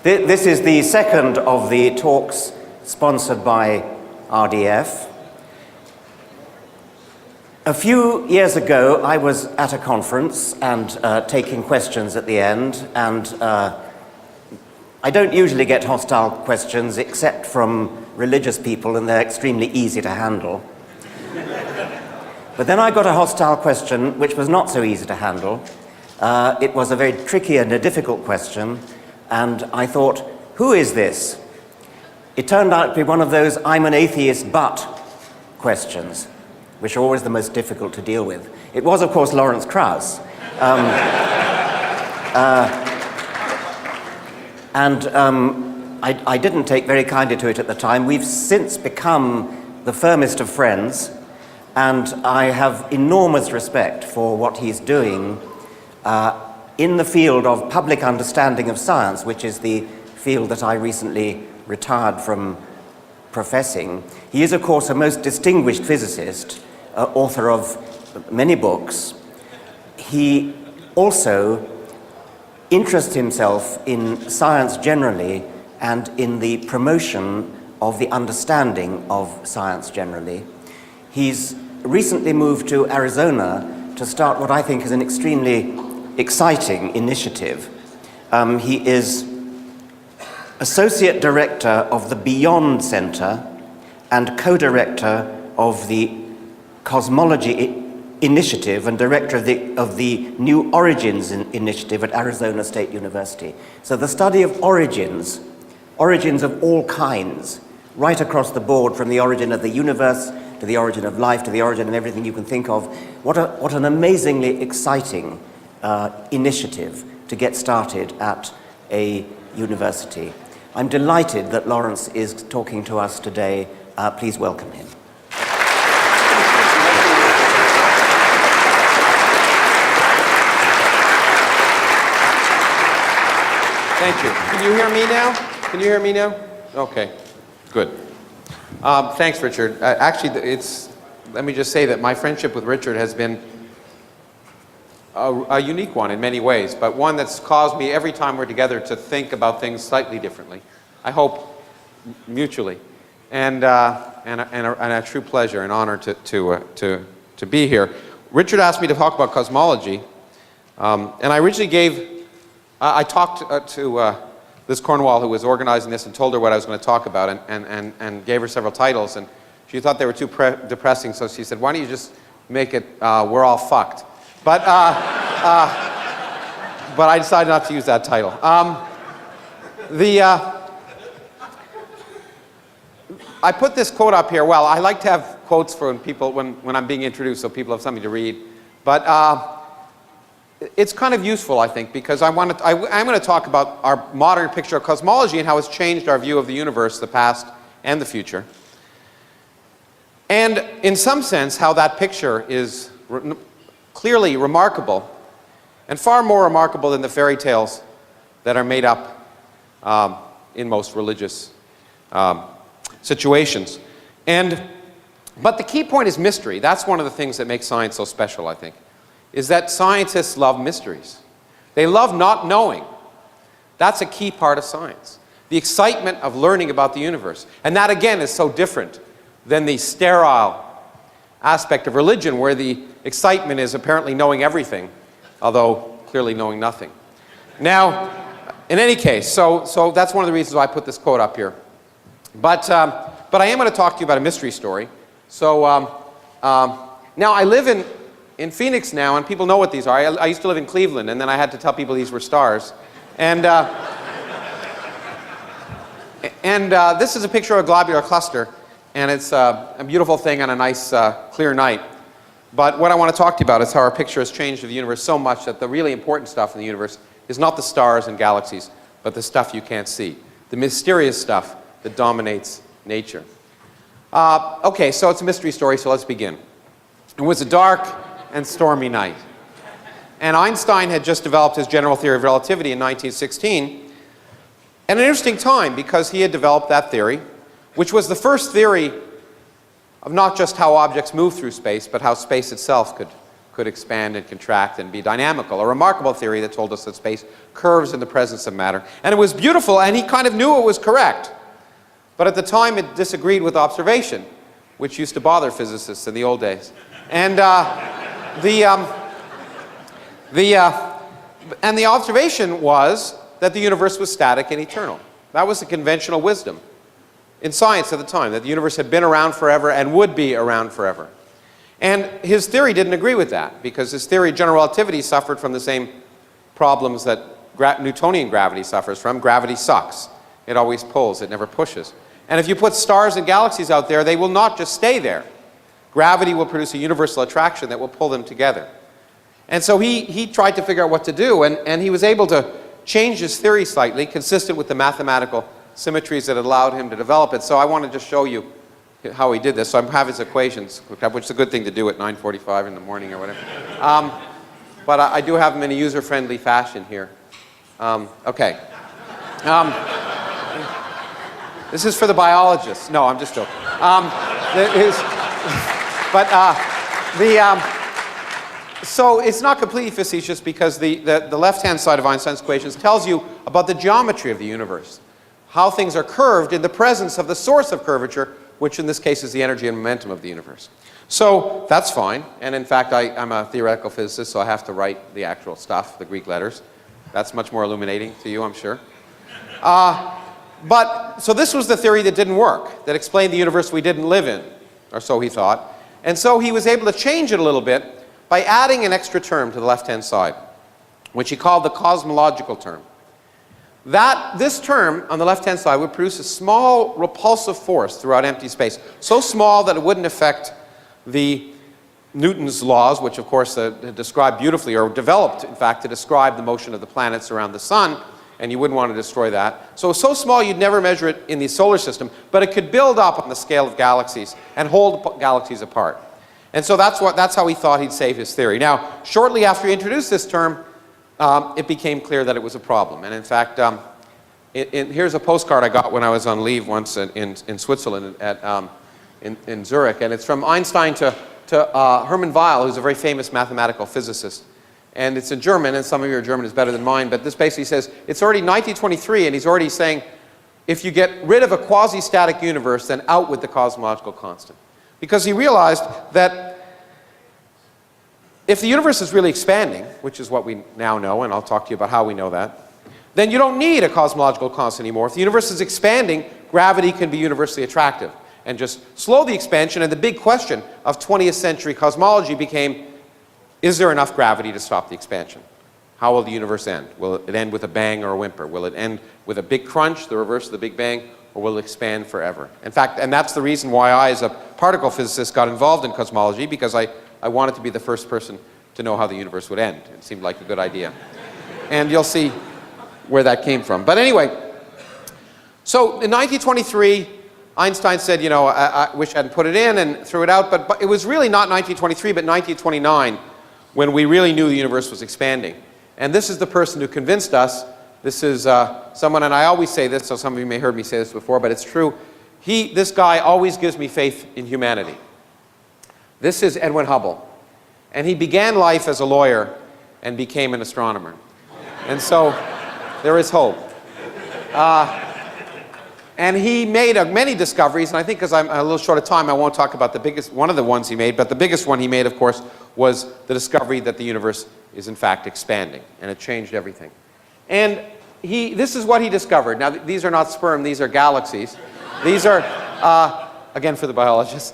This is the second of the talks sponsored by RDF. A few years ago, I was at a conference and taking questions at the end, and I don't usually get hostile questions except from religious people, and they're extremely easy to handle. But then I got a hostile question which was not so easy to handle. It was a very tricky and a difficult question, and I thought, who is this? It turned out to be one of those "I'm an atheist but" questions, which are always the most difficult to deal with. It was, of course, Lawrence Krauss. I didn't take very kindly to it at the time. We've since become the firmest of friends, and I have enormous respect for what he's doing in the field of public understanding of science, which is the field that I recently retired from professing. He is, of course, a most distinguished physicist, author of many books. He also interests himself in science generally and in the promotion of the understanding of science generally. He's recently moved to Arizona to start what I think is an extremely exciting initiative. He is Associate Director of the Beyond Center and co-director of the Cosmology Initiative and director of the New Origins Initiative at Arizona State University. So the study of origins of all kinds, right across the board, from the origin of the universe to the origin of life to the origin of everything you can think of. What an amazingly exciting initiative to get started at a university. I'm delighted that Lawrence is talking to us today. Please welcome him. Thank you. Can you hear me now? Can you hear me now? Okay, good. Thanks, Richard. Actually, let me just say that my friendship with Richard has been a unique one in many ways, but one that's caused me every time we're together to think about things slightly differently. I hope mutually, and a true pleasure and honor to be here. Richard asked me to talk about cosmology, and I originally I talked to Liz Cornwall, who was organizing this, and told her what I was going to talk about, and gave her several titles, and she thought they were too depressing, so she said, why don't you just make it "We're All Fucked." But I decided not to use that title. I put this quote up here. Well, I like to have quotes from people when I'm being introduced, so people have something to read. But it's kind of useful, I think, because I'm going to talk about our modern picture of cosmology and how it's changed our view of the universe, the past and the future. And in some sense, how that picture is clearly remarkable, and far more remarkable than the fairy tales that are made up in most religious situations. But the key point is mystery. That's one of the things that makes science so special, I think, is that scientists love mysteries. They love not knowing. That's a key part of science. The excitement of learning about the universe. And that, again, is so different than the sterile aspect of religion, where the excitement is apparently knowing everything, although clearly knowing nothing. Now, in any case, so that's one of the reasons why I put this quote up here. But I am going to talk to you about a mystery story. So now I live in Phoenix now, and people know what these are. I used to live in Cleveland, and then I had to tell people these were stars. And this is a picture of a globular cluster, and it's a beautiful thing on a nice, clear night. But what I want to talk to you about is how our picture has changed of the universe so much that the really important stuff in the universe is not the stars and galaxies, but the stuff you can't see, the mysterious stuff that dominates nature. Okay, so it's a mystery story, so let's begin. It was a dark and stormy night, and Einstein had just developed his general theory of relativity in 1916, and an interesting time, because he had developed that theory, which was the first theory of not just how objects move through space, but how space itself could expand and contract and be dynamical. A remarkable theory that told us that space curves in the presence of matter. And it was beautiful, and he kind of knew it was correct. But at the time, it disagreed with observation, which used to bother physicists in the old days. And the observation was that the universe was static and eternal. That was the conventional wisdom in science at the time, that the universe had been around forever and would be around forever. And his theory didn't agree with that, because his theory of general relativity suffered from the same problems that Newtonian gravity suffers from. Gravity sucks. It always pulls, it never pushes. And if you put stars and galaxies out there, they will not just stay there. Gravity will produce a universal attraction that will pull them together. And so he tried to figure out what to do, and he was able to change his theory slightly, consistent with the mathematical symmetries that allowed him to develop it. So I want to just show you how he did this. So I have his equations looked up, which is a good thing to do at 9:45 in the morning or whatever. But I do have them in a user-friendly fashion here. Okay. This is for the biologists. No, I'm just joking. So it's not completely facetious, because the left-hand side of Einstein's equations tells you about the geometry of the universe, how things are curved in the presence of the source of curvature, which in this case is the energy and momentum of the universe. So that's fine. And in fact, I'm a theoretical physicist, so I have to write the actual stuff, the Greek letters. That's much more illuminating to you, I'm sure. So this was the theory that didn't work, that explained the universe we didn't live in, or so he thought. And so he was able to change it a little bit by adding an extra term to the left-hand side, which he called the cosmological term. This term on the left-hand side would produce a small repulsive force throughout empty space, so small that it wouldn't affect the Newton's laws, which of course describe beautifully, or developed in fact to describe the motion of the planets around the sun, and you wouldn't want to destroy that. So small you'd never measure it in the solar system, but it could build up on the scale of galaxies and hold galaxies apart. And so that's how he thought he'd save his theory. Now, shortly after he introduced this term, it became clear that it was a problem. And in fact, here's a postcard I got when I was on leave once in Switzerland, in Zurich, and it's from Einstein to Hermann Weyl, who's a very famous mathematical physicist. And it's in German, and some of your German is better than mine, but this basically says, it's already 1923, and he's already saying, if you get rid of a quasi-static universe, then out with the cosmological constant. Because he realized that if the universe is really expanding, which is what we now know, and I'll talk to you about how we know that, then you don't need a cosmological constant anymore. If the universe is expanding, gravity can be universally attractive and just slow the expansion. And the big question of 20th century cosmology became, is there enough gravity to stop the expansion? How will the universe end? Will it end with a bang or a whimper? Will it end with a big crunch, the reverse of the Big Bang, or will it expand forever? In fact, and that's the reason why I, as a particle physicist, got involved in cosmology, because I wanted to be the first person to know how the universe would end. It seemed like a good idea. And you'll see where that came from. But anyway, so in 1923, Einstein said, you know, I wish I hadn't put it in, and threw it out, but it was really not 1923, but 1929, when we really knew the universe was expanding. And this is the person who convinced us. This is someone, and I always say this, so some of you may have heard me say this before, but it's true. This guy always gives me faith in humanity. This is Edwin Hubble. And he began life as a lawyer and became an astronomer. And so there is hope. And he made many discoveries, and I think because I'm a little short of time, I won't talk about the biggest, one of the ones he made, but the biggest one he made, of course, was the discovery that the universe is in fact expanding, and it changed everything. And this is what he discovered. Now, these are not sperm, these are galaxies. These are, again for the biologists,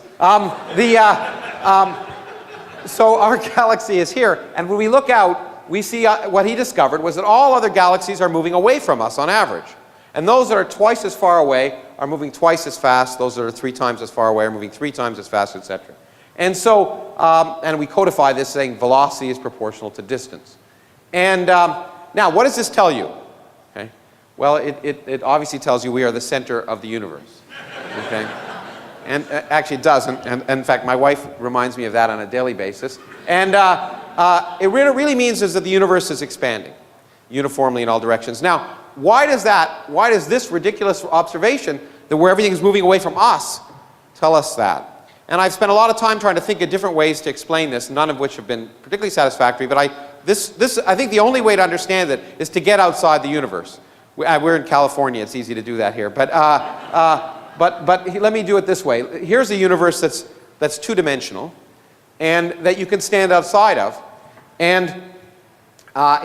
so our galaxy is here, and when we look out, we see what he discovered was that all other galaxies are moving away from us on average. And those that are twice as far away are moving twice as fast. Those that are 3 times as far away are moving 3 times as fast, etc. And so, and we codify this saying velocity is proportional to distance. And now, what does this tell you? Okay. Well, it obviously tells you we are the center of the universe. Okay. And actually it does. And in fact, my wife reminds me of that on a daily basis. And it really means is that the universe is expanding uniformly in all directions. Now, why does this ridiculous observation that where everything is moving away from us tell us that? And I've spent a lot of time trying to think of different ways to explain this, none of which have been particularly satisfactory. But I think the only way to understand it is to get outside the universe. We're in California, it's easy to do that here. But let me do it this way. Here's a universe that's two-dimensional and that you can stand outside of. And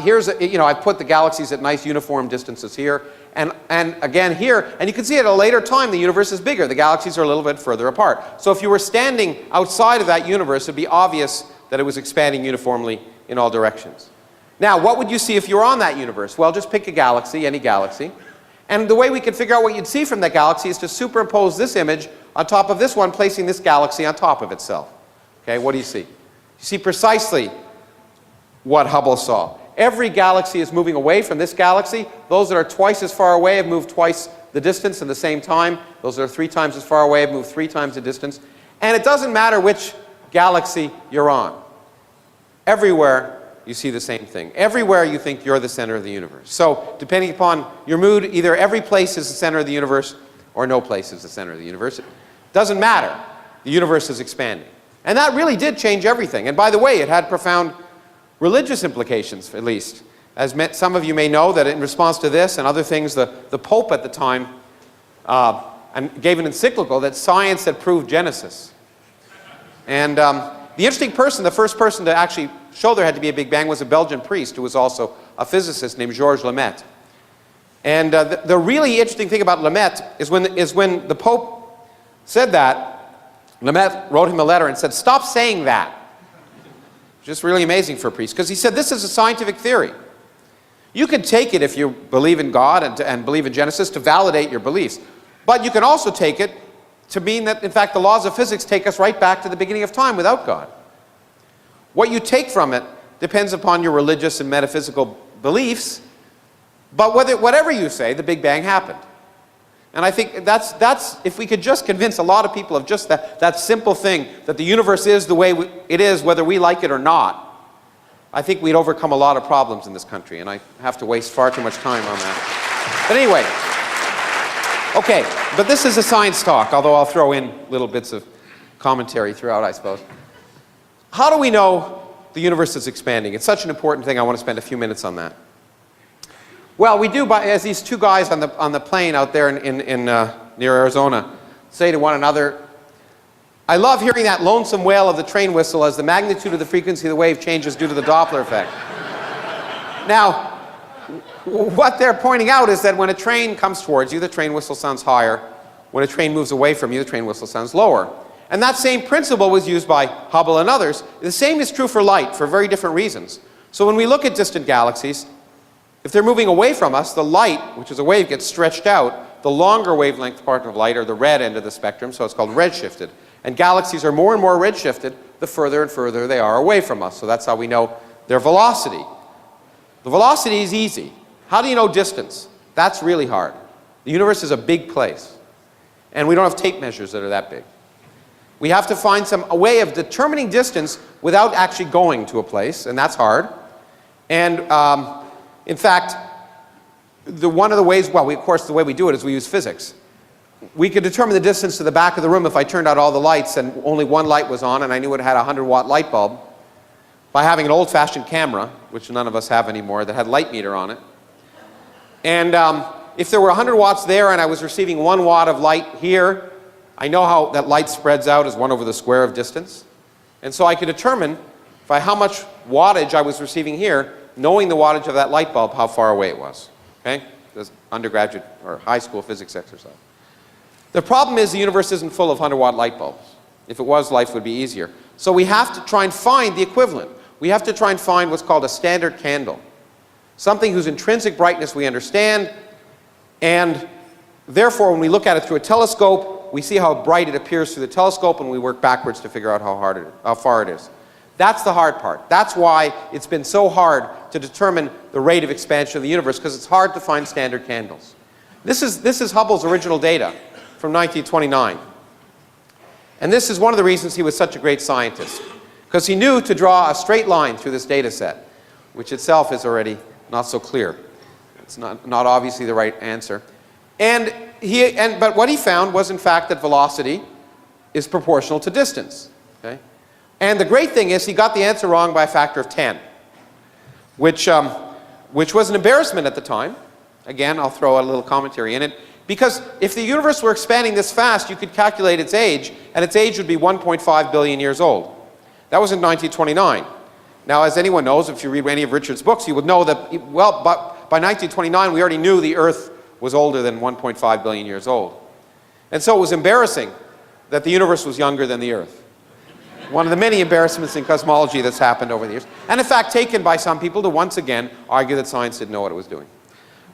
here's, I've put the galaxies at nice uniform distances here. And again here, and you can see at a later time the universe is bigger. The galaxies are a little bit further apart. So if you were standing outside of that universe, it would be obvious that it was expanding uniformly in all directions. Now, what would you see if you were on that universe? Well, just pick a galaxy, any galaxy. And the way we can figure out what you'd see from that galaxy is to superimpose this image on top of this one, placing this galaxy on top of itself. Okay, what do you see? You see precisely what Hubble saw. Every galaxy is moving away from this galaxy. Those that are twice as far away have moved twice the distance in the same time. Those that are 3 times as far away have moved 3 times the distance. And it doesn't matter which galaxy you're on. Everywhere you see the same thing. Everywhere you think you're the center of the universe. So depending upon your mood, either every place is the center of the universe or no place is the center of the universe. It doesn't matter. The universe is expanding. And that really did change everything. And by the way, it had profound religious implications, at least. As some of you may know, that in response to this and other things, the Pope at the time gave an encyclical that science had proved Genesis. And the interesting person, the first person to actually show there had to be a Big Bang, was a Belgian priest who was also a physicist named Georges Lemaitre. And the really interesting thing about Lemaitre is when the Pope said that, Lemaitre wrote him a letter and said, "Stop saying that." Just really amazing for a priest, because he said this is a scientific theory. You can take it if you believe in God and believe in Genesis to validate your beliefs. But you can also take it to mean that, in fact, the laws of physics take us right back to the beginning of time without God. What you take from it depends upon your religious and metaphysical beliefs, but whatever you say, the Big Bang happened. And I think that's if we could just convince a lot of people of just that simple thing, that the universe is the way it is, whether we like it or not, I think we'd overcome a lot of problems in this country, and I have to waste far too much time on that. But anyway, okay, but this is a science talk, although I'll throw in little bits of commentary throughout, I suppose. How do we know the universe is expanding? It's such an important thing, I want to spend a few minutes on that. Well, we do, as these two guys on the plane out there near Arizona say to one another, "I love hearing that lonesome wail of the train whistle as the magnitude of the frequency of the wave changes due to the Doppler effect." Now, what they're pointing out is that when a train comes towards you, the train whistle sounds higher. When a train moves away from you, the train whistle sounds lower. And that same principle was used by Hubble and others. The same is true for light for very different reasons. So when we look at distant galaxies, if they're moving away from us, the light, which is a wave, gets stretched out. The longer wavelength part of light, or the red end of the spectrum, so it's called redshifted. And galaxies are more and more redshifted the further and further they are away from us. So that's how we know their velocity. The velocity is easy. How do you know distance? That's really hard. The universe is a big place. And we don't have tape measures that are that big. We have to find a way of determining distance without actually going to a place, and that's hard. And in fact, one of the ways, of course, the way we do it is we use physics. We could determine the distance to the back of the room if I turned out all the lights and only one light was on and I knew it had a 100-watt light bulb by having an old-fashioned camera, which none of us have anymore, that had light meter on it. And if there were 100 watts there and I was receiving 1 watt of light here, I know how that light spreads out as 1 over the square of distance. And so I could determine by how much wattage I was receiving here, knowing the wattage of that light bulb, how far away it was. Okay? This undergraduate or high school physics exercise. The problem is the universe isn't full of 100-watt light bulbs. If it was, life would be easier. So we have to try and find the equivalent. We have to try and find what's called a standard candle. Something whose intrinsic brightness we understand, and therefore when we look at it through a telescope, we see how bright it appears through the telescope, and we work backwards to figure out how far it is. That's the hard part. That's why it's been so hard to determine the rate of expansion of the universe, because it's hard to find standard candles. This is Hubble's original data from 1929. And this is one of the reasons he was such a great scientist, because he knew to draw a straight line through this data set, which itself is already not so clear. It's not obviously the right answer. But what he found was, in fact, that velocity is proportional to distance. Okay? And the great thing is he got the answer wrong by a factor of 10, which was an embarrassment at the time. Again, I'll throw a little commentary in it. Because if the universe were expanding this fast, you could calculate its age, and its age would be 1.5 billion years old. That was in 1929. Now, as anyone knows, if you read any of Richard's books, you would know that, well, by 1929, we already knew the Earth was older than 1.5 billion years old. And so it was embarrassing that the universe was younger than the Earth. One of the many embarrassments in cosmology that's happened over the years. And in fact, taken by some people to once again argue that science didn't know what it was doing.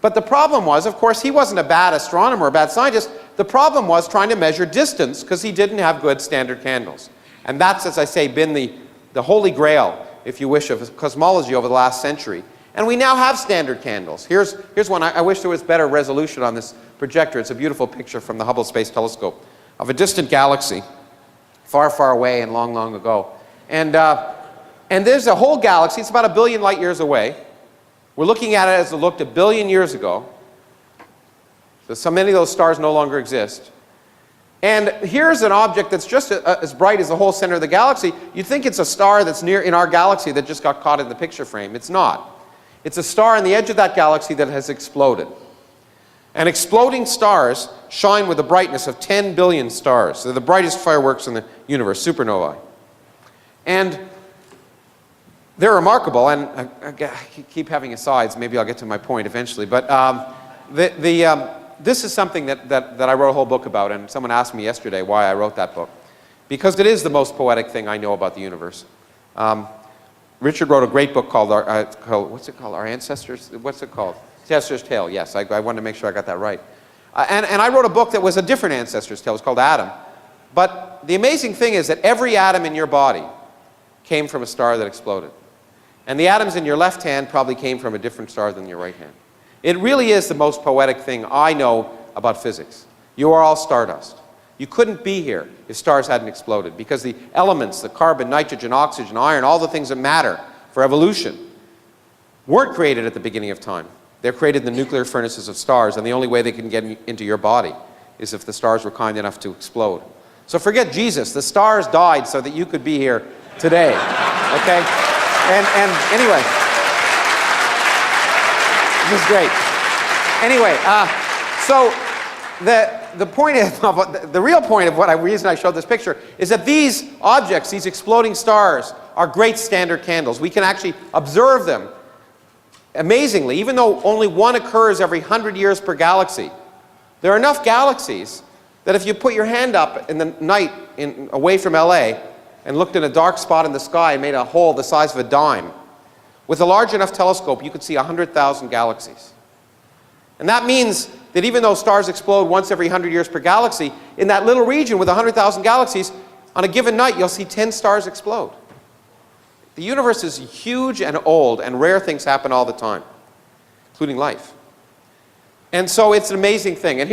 But the problem was, of course, he wasn't a bad astronomer or a bad scientist. The problem was trying to measure distance because he didn't have good standard candles. And that's, as I say, been the holy grail, if you wish, of cosmology over the last century. And we now have standard candles. Here's one. I wish there was better resolution on this projector. It's a beautiful picture from the Hubble Space Telescope of a distant galaxy, far, far away and long, long ago. And there's a whole galaxy. It's about 1 billion light years away. We're looking at it as it looked 1 billion years ago. So many of those stars no longer exist. And here's an object that's just as bright as the whole center of the galaxy. You'd think it's a star that's near in our galaxy that just got caught in the picture frame. It's not. It's a star on the edge of that galaxy that has exploded. And exploding stars shine with a brightness of 10 billion stars. They're the brightest fireworks in the universe, supernovae. And they're remarkable, and I keep having asides. Maybe I'll get to my point eventually. But this is something that I wrote a whole book about, and someone asked me yesterday why I wrote that book. Because it is the most poetic thing I know about the universe. Richard wrote a great book called, what's it called? Our Ancestors? What's it called? Ancestor's Tale, yes. I wanted to make sure I got that right. And I wrote a book that was a different Ancestor's Tale. It's called Adam. But the amazing thing is that every atom in your body came from a star that exploded. And the atoms in your left hand probably came from a different star than your right hand. It really is the most poetic thing I know about physics. You are all stardust. You couldn't be here if stars hadn't exploded, because the elements, the carbon, nitrogen, oxygen, iron, all the things that matter for evolution weren't created at the beginning of time. They're created in the nuclear furnaces of stars, and the only way they can get into your body is if the stars were kind enough to explode. So forget Jesus. The stars died so that you could be here today. Okay? And anyway, this is great. Anyway, so the point of, the real point of reason I showed this picture is that these objects, these exploding stars, are great standard candles. We can actually observe them amazingly, even though only one occurs every 100 years per galaxy. There are enough galaxies that if you put your hand up in the night away from LA and looked in a dark spot in the sky and made a hole the size of a dime, with a large enough telescope, you could see 100,000 galaxies. And that means that even though stars explode once every 100 years per galaxy, in that little region with 100,000 galaxies, on a given night, you'll see 10 stars explode. The universe is huge and old, and rare things happen all the time, including life. And so it's an amazing thing. And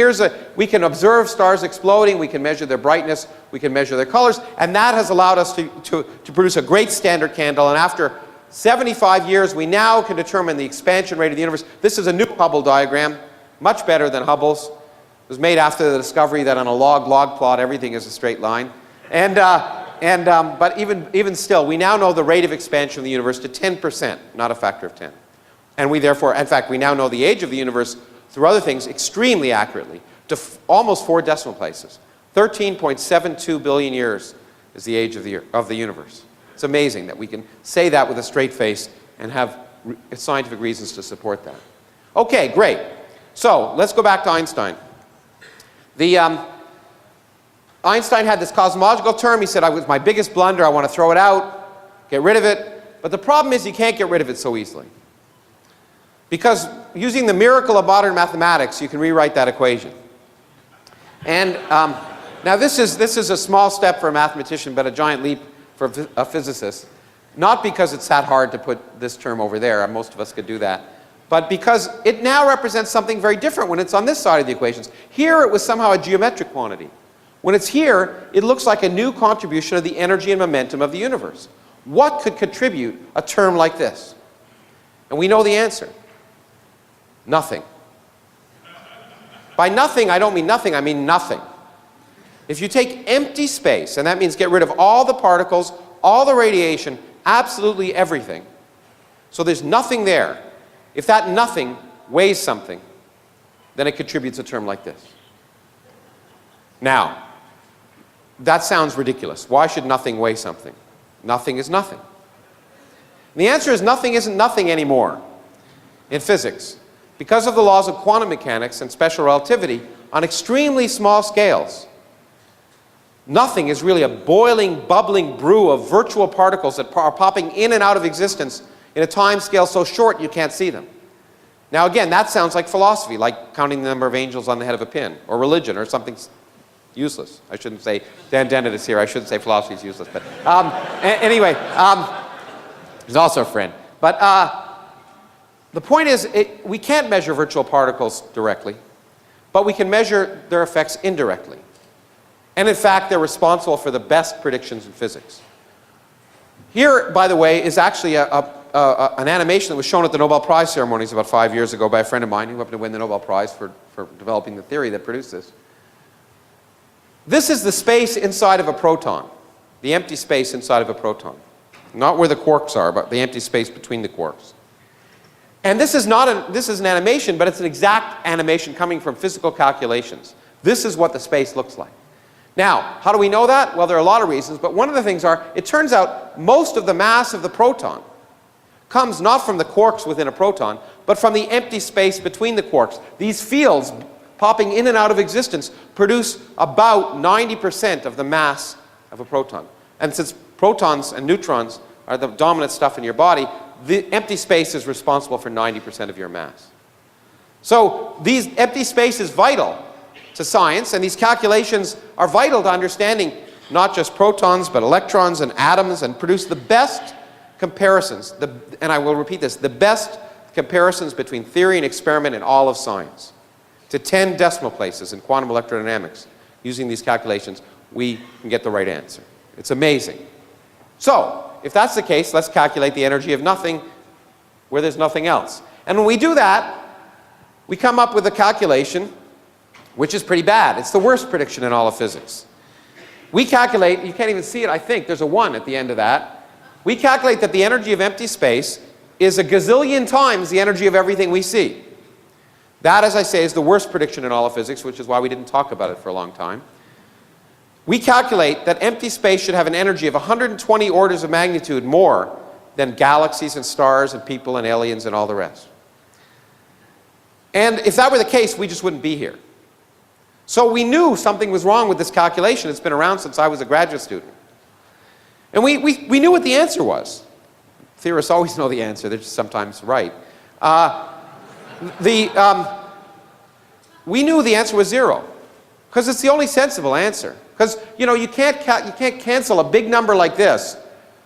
we can observe stars exploding, we can measure their brightness, we can measure their colors, and that has allowed us to produce a great standard candle. And after 75 years, we now can determine the expansion rate of the universe. This is a new Hubble diagram, much better than Hubble's. It was made after the discovery that on a log plot, everything is a straight line. But even still, we now know the rate of expansion of the universe to 10%, not a factor of 10. And we therefore, in fact, we now know the age of the universe through other things extremely accurately, to almost 4 decimal places. 13.72 billion years is the age of the universe. It's amazing that we can say that with a straight face and have scientific reasons to support that. Okay, great. So let's go back to Einstein. Einstein had this cosmological term. He said, it was my biggest blunder. I want to throw it out, get rid of it. But the problem is you can't get rid of it so easily. Because using the miracle of modern mathematics, you can rewrite that equation. And now this is a small step for a mathematician, but a giant leap for a physicist. Not because it's that hard to put this term over there. Most of us could do that. But because it now represents something very different when it's on this side of the equations. Here it was somehow a geometric quantity. When it's here, it looks like a new contribution of the energy and momentum of the universe. What could contribute a term like this? And we know the answer. Nothing. By nothing, I don't mean nothing, I mean nothing. If you take empty space, and that means get rid of all the particles, all the radiation, absolutely everything, so there's nothing there, if that nothing weighs something, then it contributes a term like this. Now, that sounds ridiculous. Why should nothing weigh something? Nothing is nothing. And the answer is nothing isn't nothing anymore in physics. Because of the laws of quantum mechanics and special relativity, on extremely small scales, nothing is really a boiling, bubbling brew of virtual particles that are popping in and out of existence in a time scale so short you can't see them. Now again, that sounds like philosophy, like counting the number of angels on the head of a pin, or religion, or something useless. I shouldn't say, Dan Dennett is here, I shouldn't say philosophy is useless, but anyway, he's also a friend. But the point is, we can't measure virtual particles directly, but we can measure their effects indirectly. And in fact, they're responsible for the best predictions in physics. Here, by the way, is actually an animation that was shown at the Nobel Prize ceremonies about 5 years ago by a friend of mine who happened to win the Nobel Prize for developing the theory that produced this. This is the space inside of a proton, the empty space inside of a proton. Not where the quarks are, but the empty space between the quarks. And this is an animation, but it's an exact animation coming from physical calculations. This is what the space looks like. Now, how do we know that? Well, there are a lot of reasons, but one of the things are, it turns out most of the mass of the proton comes not from the quarks within a proton, but from the empty space between the quarks. These fields popping in and out of existence produce about 90% of the mass of a proton. And since protons and neutrons are the dominant stuff in your body, the empty space is responsible for 90% of your mass. So these empty space is vital to science, and these calculations are vital to understanding not just protons, but electrons and atoms, and produce the best comparisons, and I will repeat this, the best comparisons between theory and experiment in all of science. To 10 decimal places in quantum electrodynamics, using these calculations, we can get the right answer. It's amazing. So, if that's the case, let's calculate the energy of nothing where there's nothing else. And when we do that, we come up with a calculation which is pretty bad. It's the worst prediction in all of physics. We calculate, you can't even see it, I think, there's a 1 at the end of that. We calculate that the energy of empty space is a gazillion times the energy of everything we see. That, as I say, is the worst prediction in all of physics, which is why we didn't talk about it for a long time. We calculate that empty space should have an energy of 120 orders of magnitude more than galaxies and stars and people and aliens and all the rest. And if that were the case, we just wouldn't be here. So we knew something was wrong with this calculation. It's been around since I was a graduate student. And we knew what the answer was. Theorists always know the answer. They're just sometimes right. We knew the answer was 0, because it's the only sensible answer. Because, you know, you can't cancel a big number like this.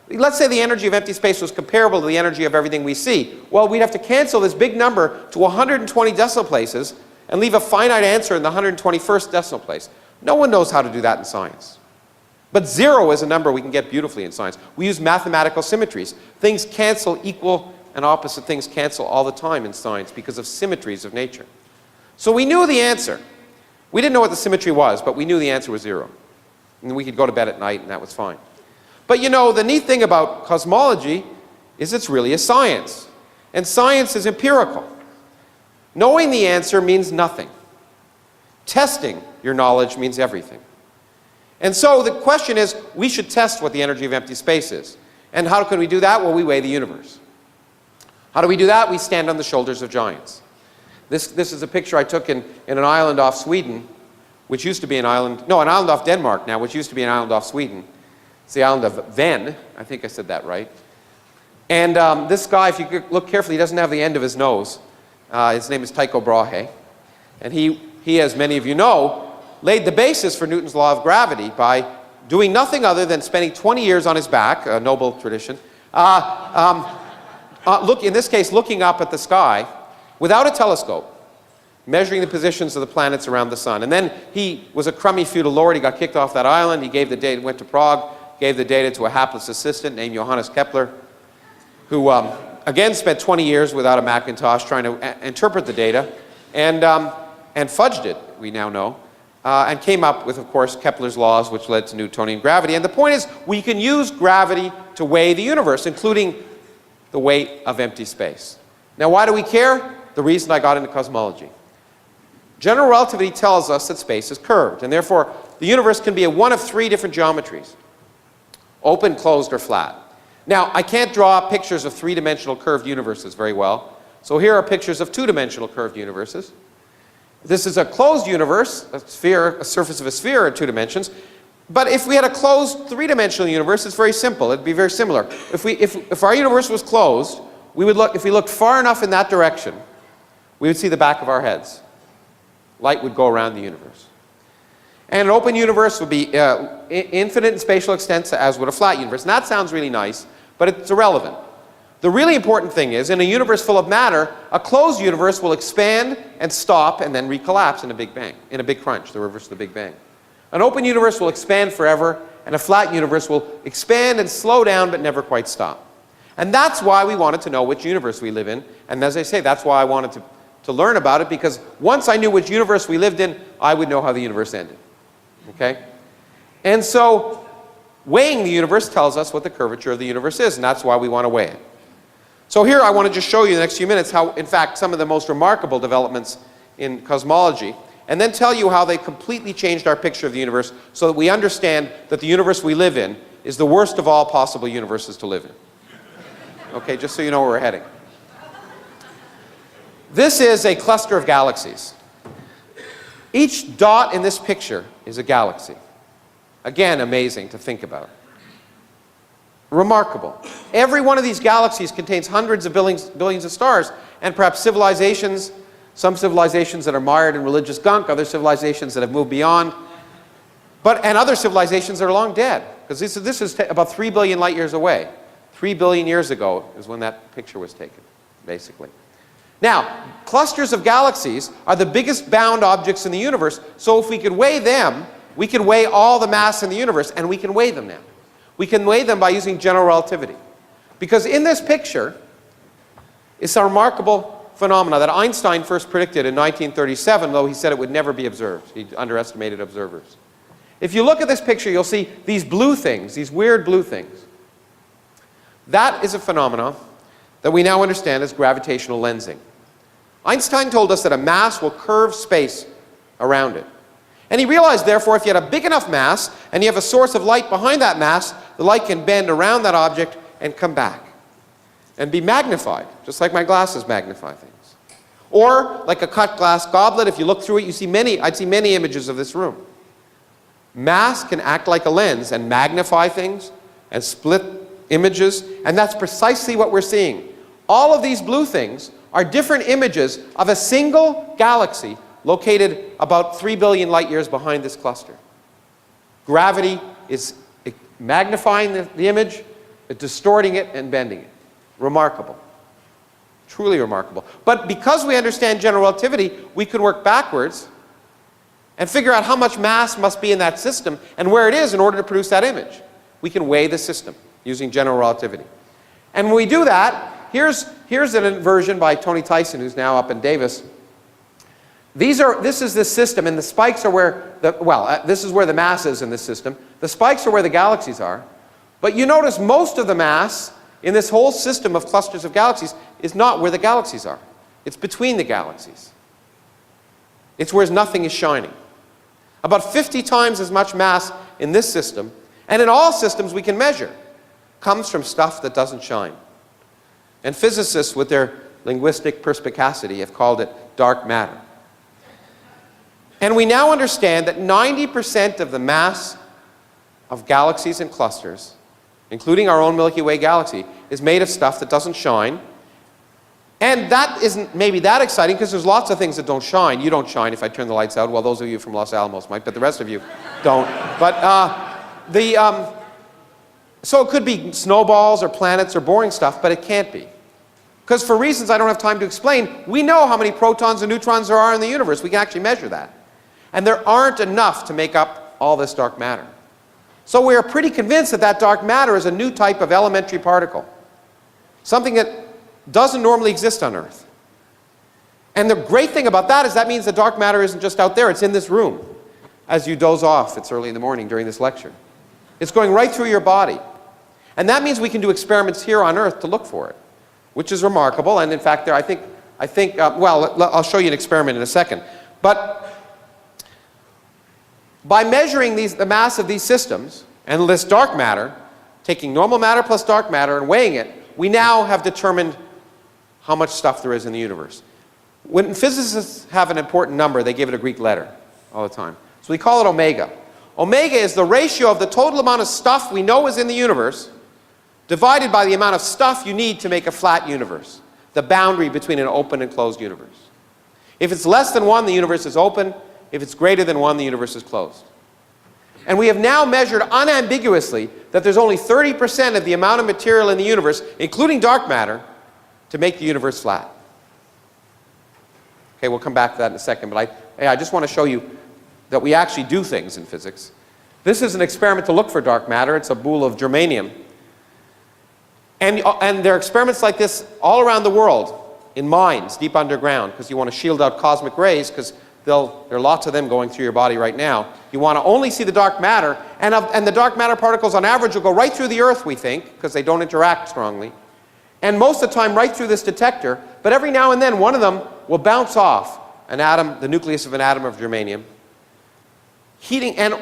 Let's say the energy of empty space was comparable to the energy of everything we see. Well, we'd have to cancel this big number to 120 decimal places and leave a finite answer in the 121st decimal place. No one knows how to do that in science. But 0 is a number we can get beautifully in science. We use mathematical symmetries. Things cancel, equal and opposite things cancel all the time in science because of symmetries of nature. So we knew the answer. We didn't know what the symmetry was, but we knew the answer was 0. And we could go to bed at night and that was fine. But you know, the neat thing about cosmology is it's really a science. And science is empirical. Knowing the answer means nothing. Testing your knowledge means everything. And so the question is, we should test what the energy of empty space is. And how can we do that? Well, we weigh the universe. How do we do that? We stand on the shoulders of giants. This is a picture I took in an island off Sweden, which used to be an island off Denmark now, which used to be an island off Sweden. It's the island of Ven. I think I said that right. And this guy, if you look carefully, he doesn't have the end of his nose. His name is Tycho Brahe. And he, as many of you know, laid the basis for Newton's law of gravity by doing nothing other than spending 20 years on his back, a noble tradition, in this case, looking up at the sky without a telescope, measuring the positions of the planets around the sun. And then he was a crummy feudal lord. He got kicked off that island. He gave the data, went to Prague, gave the data to a hapless assistant named Johannes Kepler, who again spent 20 years without a Macintosh trying to interpret the data and fudged it, we now know. and came up with, of course, Kepler's laws, which led to Newtonian gravity. And the point is, we can use gravity to weigh the universe, including the weight of empty space. Now, why do we care? The reason I got into cosmology. General relativity tells us that space is curved, and therefore the universe can be one of three different geometries: open, closed, or flat. Now, I can't draw pictures of three-dimensional curved universes very well, so here are pictures of two-dimensional curved universes. This is a closed universe, a sphere, a surface of a sphere in 2 dimensions. But if we had a closed 3-dimensional universe, it's very simple. It'd be very similar. If our universe was closed, if we looked far enough in that direction, we would see the back of our heads. Light would go around the universe. And an open universe would be infinite in spatial extent, as would a flat universe. And that sounds really nice, but it's irrelevant. The really important thing is, in a universe full of matter, a closed universe will expand and stop and then recollapse in a big bang, in a big crunch, the reverse of the Big Bang. An open universe will expand forever, and a flat universe will expand and slow down but never quite stop. And that's why we wanted to know which universe we live in. And as I say, that's why I wanted to learn about it, because once I knew which universe we lived in, I would know how the universe ended. Okay? And so, weighing the universe tells us what the curvature of the universe is, and that's why we want to weigh it. So here I want to just show you in the next few minutes how, in fact, some of the most remarkable developments in cosmology, and then tell you how they completely changed our picture of the universe so that we understand that the universe we live in is the worst of all possible universes to live in. Okay, just so you know where we're heading. This is a cluster of galaxies. Each dot in this picture is a galaxy. Again, amazing to think about. Remarkable. Every one of these galaxies contains hundreds of billions of stars, and perhaps civilizations, some civilizations that are mired in religious gunk, other civilizations that have moved beyond, and other civilizations that are long dead, because this is about 3 billion light years away. 3 billion years ago is when that picture was taken, basically. Now, clusters of galaxies are the biggest bound objects in the universe, so if we could weigh them, we can weigh all the mass in the universe, and we can weigh them now. We can weigh them by using general relativity. Because in this picture is a remarkable phenomena that Einstein first predicted in 1937, though he said it would never be observed. He underestimated observers. If you look at this picture, you'll see these blue things, these weird blue things. That is a phenomenon that we now understand as gravitational lensing. Einstein told us that a mass will curve space around it. And he realized, therefore, if you had a big enough mass and you have a source of light behind that mass, the light can bend around that object and come back and be magnified, just like my glasses magnify things. Or, like a cut glass goblet, if you look through it, I'd see many images of this room. Mass can act like a lens and magnify things and split images, and that's precisely what we're seeing. All of these blue things are different images of a single galaxy located about 3 billion light years behind this cluster. Gravity is magnifying the image, distorting it, and bending it. Remarkable. Truly remarkable. But because we understand general relativity, we can work backwards and figure out how much mass must be in that system and where it is in order to produce that image. We can weigh the system using general relativity. And when we do that, here's an inversion by Tony Tyson, who's now up in Davis. This is this system, and the spikes are where this is where the mass is in this system. The spikes are where the galaxies are. But you notice most of the mass in this whole system of clusters of galaxies is not where the galaxies are. It's between the galaxies. It's where nothing is shining. About 50 times as much mass in this system, and in all systems we can measure, comes from stuff that doesn't shine. And physicists, with their linguistic perspicacity, have called it dark matter. And we now understand that 90% of the mass of galaxies and clusters, including our own Milky Way galaxy, is made of stuff that doesn't shine. And that isn't maybe that exciting, because there's lots of things that don't shine. You don't shine if I turn the lights out. Well, those of you from Los Alamos might, but the rest of you don't. But so it could be snowballs or planets or boring stuff, but it can't be. Because for reasons I don't have time to explain, we know how many protons and neutrons there are in the universe. We can actually measure that. And there aren't enough to make up all this dark matter. So we are pretty convinced that that dark matter is a new type of elementary particle. Something that doesn't normally exist on Earth. And the great thing about that is that means the dark matter isn't just out there, it's in this room. as you doze off. It's early in the morning during this lecture. It's going right through your body. And that means we can do experiments here on Earth to look for it, which is remarkable. And in fact, I think well, I'll show you an experiment in a second. But by measuring the mass of these systems and this dark matter, taking normal matter plus dark matter and weighing it, we now have determined how much stuff there is in the universe. When physicists have an important number, they give it a Greek letter all the time. So we call it omega. Omega is the ratio of the total amount of stuff we know is in the universe divided by the amount of stuff you need to make a flat universe, the boundary between an open and closed universe. If it's less than 1, the universe is open. If it's greater than 1, the universe is closed. And we have now measured unambiguously that there's only 30% of the amount of material in the universe, including dark matter, to make the universe flat. Okay, we'll come back to that in a second, but I just want to show you that we actually do things in physics. This is an experiment to look for dark matter. It's a boule of germanium. And there are experiments like this all around the world, in mines, deep underground, because you want to shield out cosmic rays, because there are lots of them going through your body right now. You want to only see the dark matter, and the dark matter particles on average will go right through the Earth, we think, because they don't interact strongly. And most of the time right through this detector, but every now and then one of them will bounce off an atom, the nucleus of an atom of germanium. Heating, and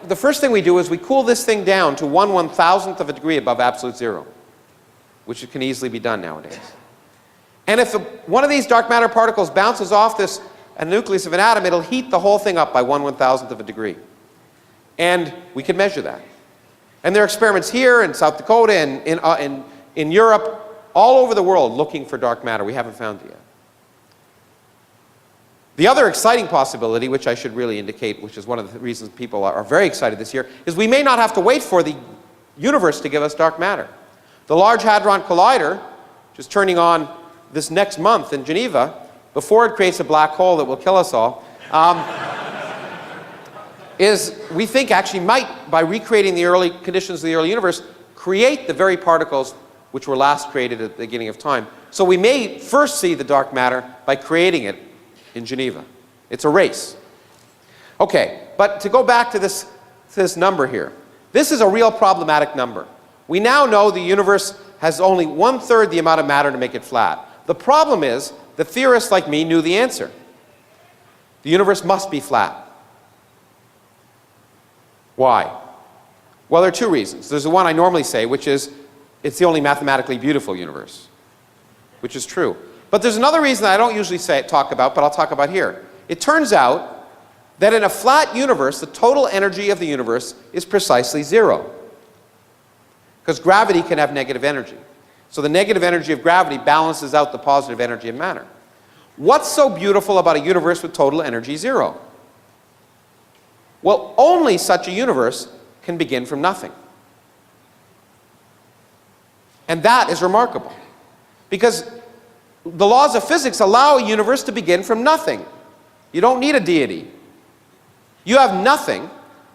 the first thing we do is we cool this thing down to 1/1000th of a degree above absolute zero, which can easily be done nowadays. And if one of these dark matter particles bounces off a nucleus of an atom, it'll heat the whole thing up by 1/1000th of a degree. And we can measure that. And there are experiments here in South Dakota and in Europe, all over the world, looking for dark matter. We haven't found it yet. The other exciting possibility, which I should really indicate, which is one of the reasons people are very excited this year, is we may not have to wait for the universe to give us dark matter. The Large Hadron Collider, which is turning on this next month in Geneva, before it creates a black hole that will kill us all, we think actually might, by recreating the early conditions of the early universe, create the very particles which were last created at the beginning of time. So we may first see the dark matter by creating it in Geneva. It's a race. Okay, but to go back to this number here, this is a real problematic number. We now know the universe has only 1/3 the amount of matter to make it flat. The problem is that theorists like me knew the answer. The universe must be flat. Why? Well, there are two reasons. There's the one I normally say, which is it's the only mathematically beautiful universe, which is true. But there's another reason that I don't usually talk about, but I'll talk about here. It turns out that in a flat universe, the total energy of the universe is precisely zero, because gravity can have negative energy. So the negative energy of gravity balances out the positive energy of matter. What's so beautiful about a universe with total energy zero? Well, only such a universe can begin from nothing. And that is remarkable, because the laws of physics allow a universe to begin from nothing. You don't need a deity. You have nothing,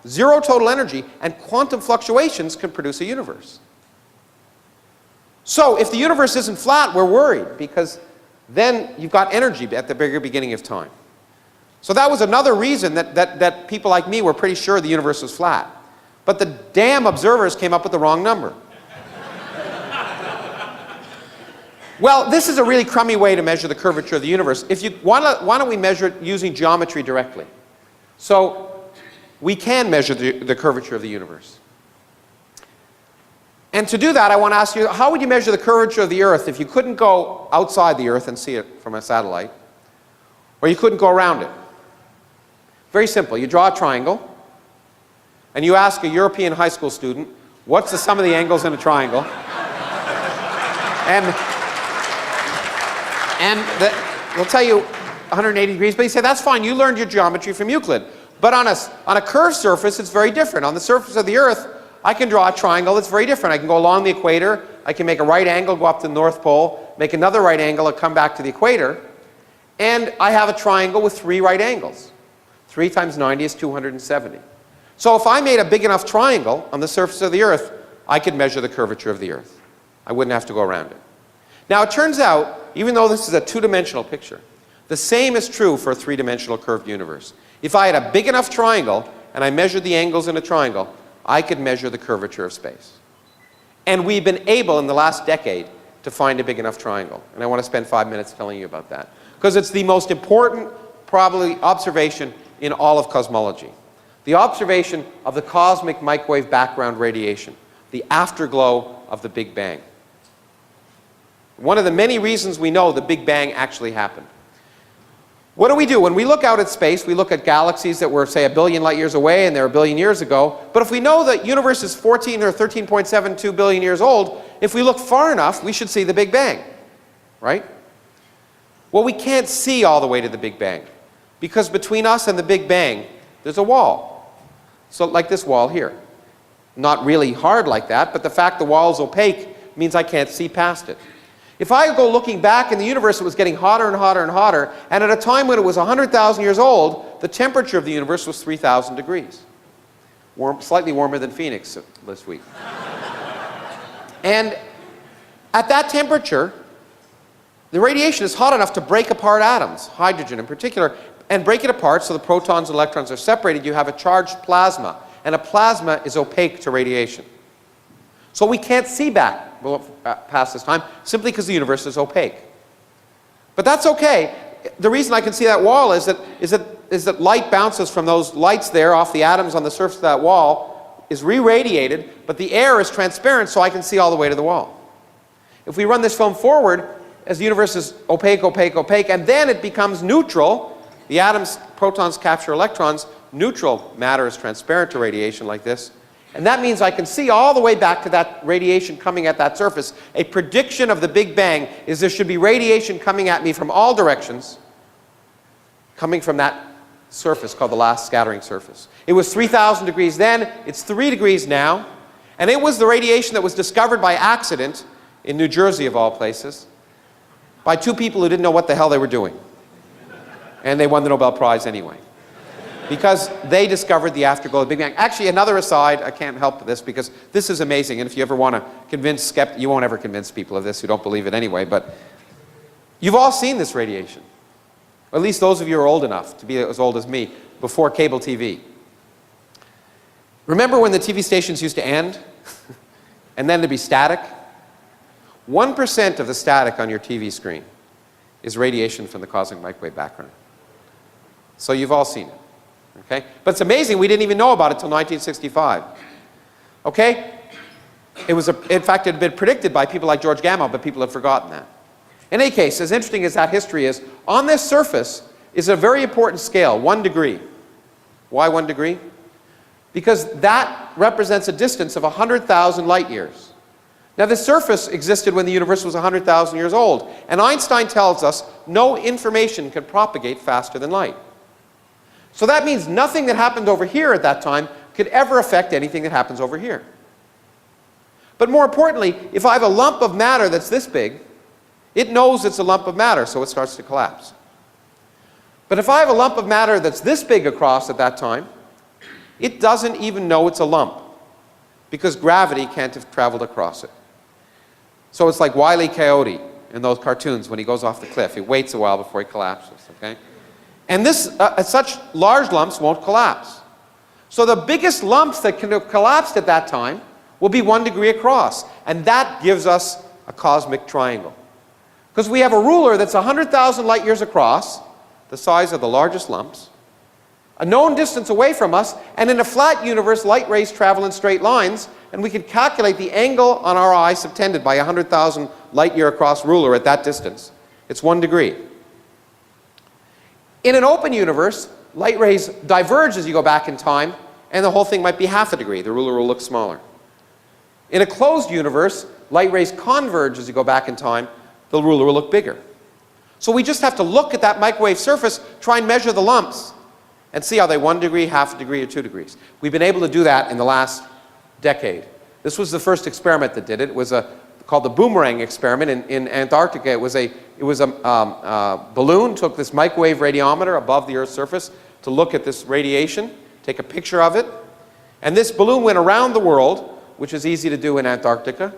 zero total energy, and quantum fluctuations can produce a universe. So if the universe isn't flat, we're worried, because then you've got energy at the bigger beginning of time. So that was another reason that people like me were pretty sure the universe was flat. But the damn observers came up with the wrong number. Well, this is a really crummy way to measure the curvature of the universe. Why don't we measure it using geometry directly? So we can measure the curvature of the universe. And to do that, I want to ask you, how would you measure the curvature of the Earth if you couldn't go outside the Earth and see it from a satellite, or you couldn't go around it? Very simple. You draw a triangle, and you ask a European high school student, what's the sum of the angles in a triangle? And they'll tell you 180 degrees, but you say, that's fine, you learned your geometry from Euclid. But on a curved surface, it's very different. On the surface of the Earth, I can draw a triangle that's very different. I can go along the equator, I can make a right angle, go up to the North Pole, make another right angle, and come back to the equator, and I have a triangle with 3 right angles. 3 times 90 is 270. So if I made a big enough triangle on the surface of the Earth, I could measure the curvature of the Earth. I wouldn't have to go around it. Now it turns out, even though this is a 2-dimensional picture, the same is true for a 3-dimensional curved universe. If I had a big enough triangle and I measured the angles in a triangle, I could measure the curvature of space. And we've been able in the last decade to find a big enough triangle. And I want to spend 5 minutes telling you about that. Because it's the most important, probably, observation in all of cosmology. The observation of the cosmic microwave background radiation, the afterglow of the Big Bang. One of the many reasons we know the Big Bang actually happened. What do we do? When we look out at space, we look at galaxies that were, say, 1 billion light years away and they're 1 billion years ago. But if we know the universe is 14 or 13.72 billion years old, if we look far enough, we should see the Big Bang, right? Well, we can't see all the way to the Big Bang because between us and the Big Bang, there's a wall. So like this wall here. Not really hard like that, but the fact the wall is opaque means I can't see past it. If I go looking back in the universe, it was getting hotter and hotter and hotter, and at a time when it was 100,000 years old, the temperature of the universe was 3,000 degrees. Slightly warmer than Phoenix this week. And at that temperature, the radiation is hot enough to break apart atoms, hydrogen in particular, and break it apart so the protons and electrons are separated. You have a charged plasma, and a plasma is opaque to radiation. So we can't see back past this time simply because the universe is opaque. But that's okay. The reason I can see that wall is that light bounces from those lights there off the atoms on the surface of that wall, is re-radiated, but the air is transparent so I can see all the way to the wall. If we run this film forward, as the universe is opaque, opaque, opaque, and then it becomes neutral, the atoms, protons capture electrons, neutral matter is transparent to radiation like this, and that means I can see all the way back to that radiation coming at that surface. A prediction of the Big Bang is there should be radiation coming at me from all directions, coming from that surface called the last scattering surface. It was 3,000 degrees then, it's 3 degrees now, and it was the radiation that was discovered by accident in New Jersey of all places by 2 people who didn't know what the hell they were doing. And they won the Nobel Prize anyway. Because they discovered the afterglow of the Big Bang. Actually, another aside, I can't help this because this is amazing, and if you ever want to convince skeptics, you won't ever convince people of this who don't believe it anyway, but you've all seen this radiation. Or at least those of you who are old enough to be as old as me, before cable TV. Remember when the TV stations used to end? And then there'd be static? 1% of the static on your TV screen is radiation from the cosmic microwave background. So you've all seen it. Okay? But it's amazing we didn't even know about it until 1965. Okay? In fact, it had been predicted by people like George Gamow, but people had forgotten that. In any case, as interesting as that history is, on this surface is a very important scale, 1 degree. Why 1 degree? Because that represents a distance of 100,000 light years. Now, this surface existed when the universe was 100,000 years old, and Einstein tells us no information can propagate faster than light. So that means nothing that happened over here at that time could ever affect anything that happens over here. But more importantly, if I have a lump of matter that's this big, it knows it's a lump of matter, so it starts to collapse. But if I have a lump of matter that's this big across at that time, it doesn't even know it's a lump, because gravity can't have traveled across it. So it's like Wile E. Coyote in those cartoons when he goes off the cliff. He waits a while before he collapses, okay? And such large lumps won't collapse. So the biggest lumps that can have collapsed at that time will be 1 degree across. And that gives us a cosmic triangle. Because we have a ruler that's 100,000 light years across, the size of the largest lumps, a known distance away from us, and in a flat universe, light rays travel in straight lines, and we can calculate the angle on our eye subtended by a 100,000 light year across ruler at that distance. It's 1 degree. In an open universe, light rays diverge as you go back in time, and the whole thing might be ½ a degree. The ruler will look smaller. In a closed universe, light rays converge as you go back in time. The ruler will look bigger. So we just have to look at that microwave surface, try and measure the lumps, and see are they 1 degree, ½ a degree, or 2 degrees. We've been able to do that in the last decade. This was the first experiment that did it. It was called the boomerang experiment in Antarctica. It was a balloon, took this microwave radiometer above the Earth's surface to look at this radiation, take a picture of it, and this balloon went around the world, which is easy to do in Antarctica,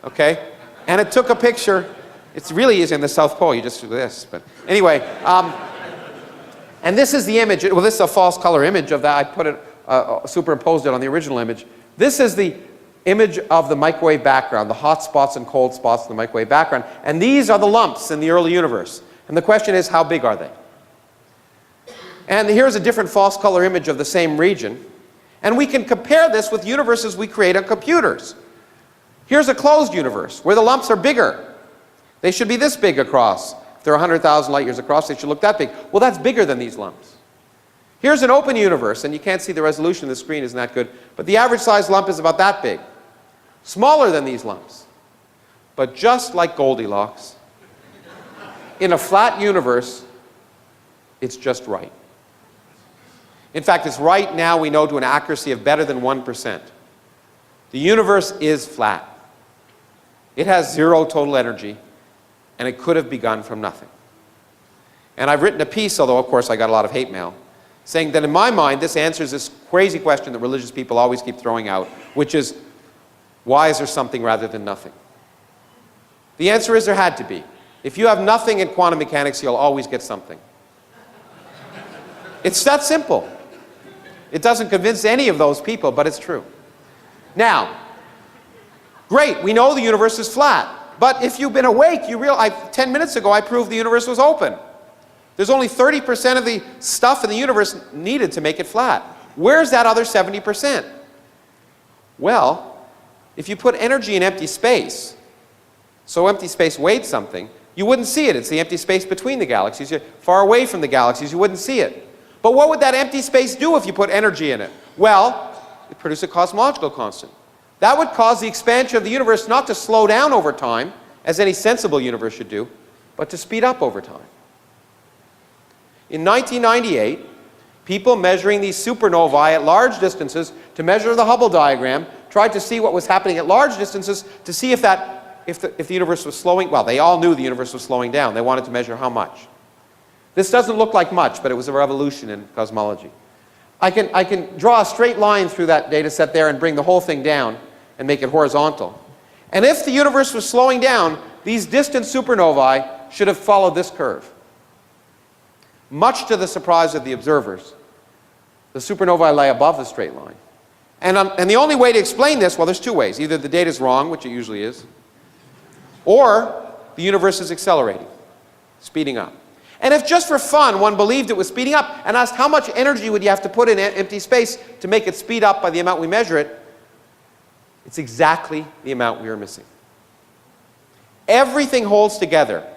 okay? And it took a picture. It's really easy in the South Pole, you just do this, but anyway. And this is the image, well, this is a false color image of that. I put it superimposed it on the original image. This is the image of the microwave background, the hot spots and cold spots in the microwave background. And these are the lumps in the early universe. And the question is, how big are they? And here's a different false color image of the same region. And we can compare this with universes we create on computers. Here's a closed universe where the lumps are bigger. They should be this big across. If they're 100,000 light years across, they should look that big. Well, that's bigger than these lumps. Here's an open universe, and you can't see the resolution of the screen isn't that good, but the average size lump is about that big. Smaller than these lumps. But just like Goldilocks, in a flat universe, it's just right. In fact, it's right now, we know, to an accuracy of better than 1%. The universe is flat. It has zero total energy, and it could have begun from nothing. And I've written a piece, although of course I got a lot of hate mail, saying that in my mind this answers this crazy question that religious people always keep throwing out, which is, why is there something rather than nothing? The answer is there had to be. If you have nothing in quantum mechanics, you'll always get something. It's that simple. It doesn't convince any of those people, but it's true. Now, great, we know the universe is flat. But if you've been awake, you realize, 10 minutes ago I proved the universe was open. There's only 30% of the stuff in the universe needed to make it flat. Where's that other 70%? Well, if you put energy in empty space, so empty space weighed something, you wouldn't see it. It's the empty space between the galaxies. You're far away from the galaxies, you wouldn't see it. But what would that empty space do if you put energy in it? Well, it produces a cosmological constant. That would cause the expansion of the universe not to slow down over time, as any sensible universe should do, but to speed up over time. In 1998, people measuring these supernovae at large distances to measure the Hubble diagram tried to see what was happening at large distances to see if the universe was slowing. Well, they all knew the universe was slowing down. They wanted to measure how much. This doesn't look like much, but it was a revolution in cosmology. I can draw a straight line through that data set there and bring the whole thing down and make it horizontal. And if the universe was slowing down, these distant supernovae should have followed this curve. Much to the surprise of the observers, the supernovae lay above the straight line. And the only way to explain this, well, there's two ways. Either the data is wrong, which it usually is, or the universe is accelerating, speeding up. And if just for fun one believed it was speeding up and asked how much energy would you have to put in empty space to make it speed up by the amount we measure it, it's exactly the amount we are missing. Everything holds together.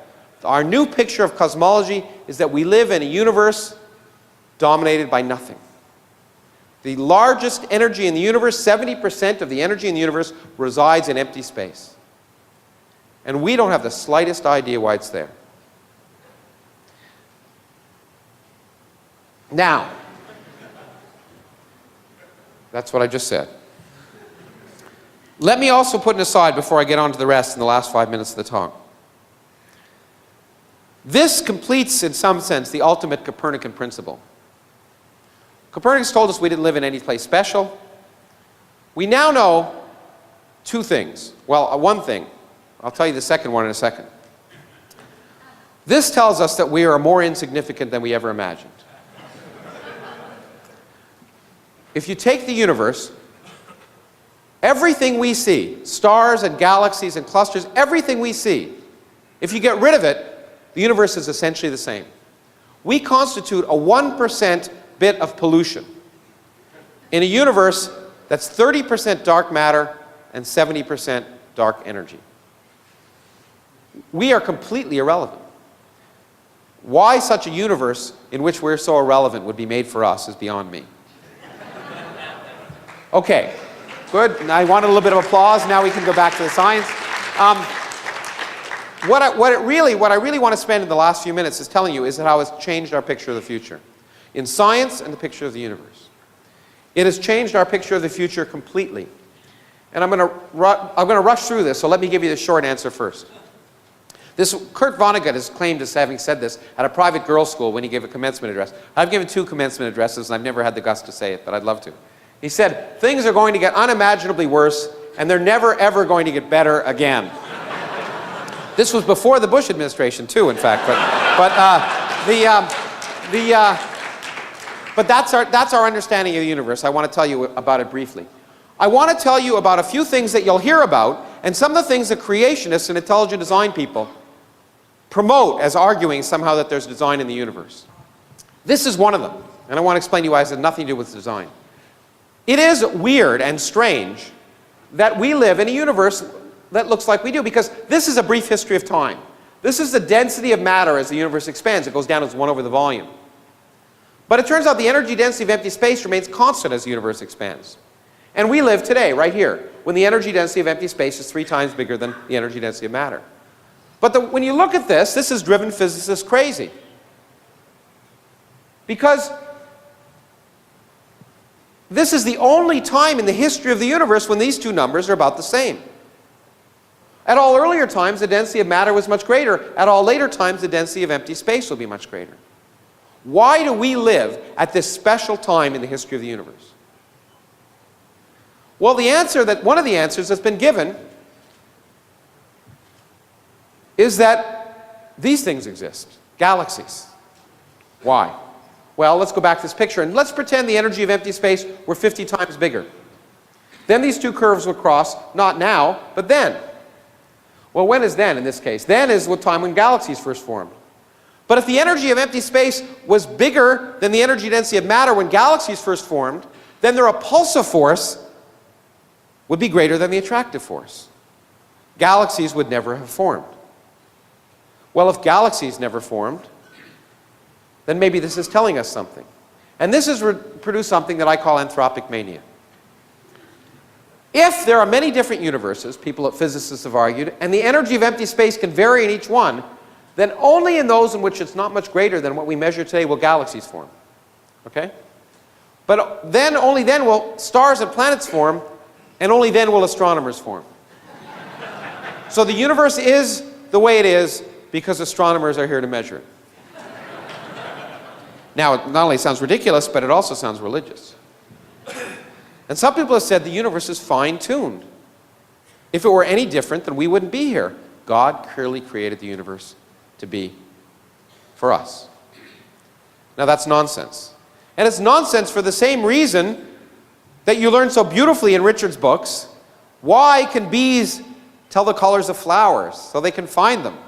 Our new picture of cosmology is that we live in a universe dominated by nothing. The largest energy in the universe, 70% of the energy in the universe, resides in empty space. And we don't have the slightest idea why it's there. Now, that's what I just said. Let me also put an aside before I get on to the rest in the last 5 minutes of the talk. This completes, in some sense, the ultimate Copernican principle. Copernicus told us we didn't live in any place special. We now know two things. Well, one thing. I'll tell you the second one in a second. This tells us that we are more insignificant than we ever imagined. If you take the universe, everything we see, stars and galaxies and clusters, everything we see, if you get rid of it, the universe is essentially the same. We constitute a 1% bit of pollution in a universe that's 30% dark matter and 70% dark energy. We are completely irrelevant. Why such a universe in which we're so irrelevant would be made for us is beyond me. Okay, good. I wanted a little bit of applause. Now we can go back to the science. What I really want to spend in the last few minutes is telling you is how it's changed our picture of the future. In science and the picture of the universe. It has changed our picture of the future completely. And I'm going to rush through this, so let me give you the short answer first. Kurt Vonnegut is claimed as having said this at a private girls' school when he gave a commencement address. I've given 2 commencement addresses and I've never had the guts to say it, but I'd love to. He said, things are going to get unimaginably worse and they're never ever going to get better again. This was before the Bush administration too, in fact, But that's our understanding of the universe. I want to tell you about it briefly. I want to tell you about a few things that you'll hear about, and some of the things that creationists and intelligent design people promote as arguing somehow that there's design in the universe. This is one of them, and I want to explain to you why it has nothing to do with design. It is weird and strange that we live in a universe that looks like we do, because this is a brief history of time. This is the density of matter as the universe expands. It goes down as 1 over the volume. But it turns out the energy density of empty space remains constant as the universe expands. And we live today, right here, when the energy density of empty space is 3 times bigger than the energy density of matter. But when you look at this has driven physicists crazy. Because this is the only time in the history of the universe when these two numbers are about the same. At all earlier times, the density of matter was much greater. At all later times, the density of empty space will be much greater. Why do we live at this special time in the history of the universe? Well, one of the answers that's been given is that these things exist, galaxies. Why? Well, let's go back to this picture, and let's pretend the energy of empty space were 50 times bigger. Then these two curves would cross, not now, but then. Well, when is then in this case? Then is the time when galaxies first formed. But if the energy of empty space was bigger than the energy density of matter when galaxies first formed, then the repulsive force would be greater than the attractive force. Galaxies would never have formed. Well, if galaxies never formed, then maybe this is telling us something. And this has produced something that I call anthropic mania. If there are many different universes, physicists have argued, and the energy of empty space can vary in each one, then only in those in which it's not much greater than what we measure today will galaxies form. Okay? But then, only then will stars and planets form, and only then will astronomers form. So the universe is the way it is because astronomers are here to measure it. Now, it not only sounds ridiculous, but it also sounds religious. And some people have said the universe is fine-tuned. If it were any different, then we wouldn't be here. God clearly created the universe to be for us. Now, that's nonsense. And it's nonsense for the same reason that you learn so beautifully in Richard's books. Why can bees tell the colors of flowers? So they can find them.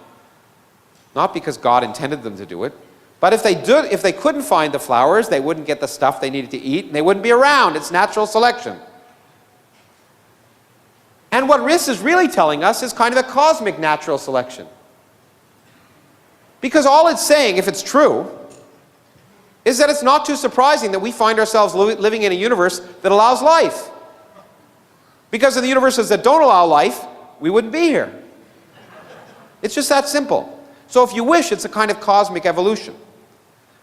Not because God intended them to do it, but if they couldn't find the flowers, they wouldn't get the stuff they needed to eat, and they wouldn't be around. It's natural selection. And what this is really telling us is kind of a cosmic natural selection. Because all it's saying, if it's true, is that it's not too surprising that we find ourselves living in a universe that allows life. Because in the universes that don't allow life, we wouldn't be here. It's just that simple. So if you wish, it's a kind of cosmic evolution.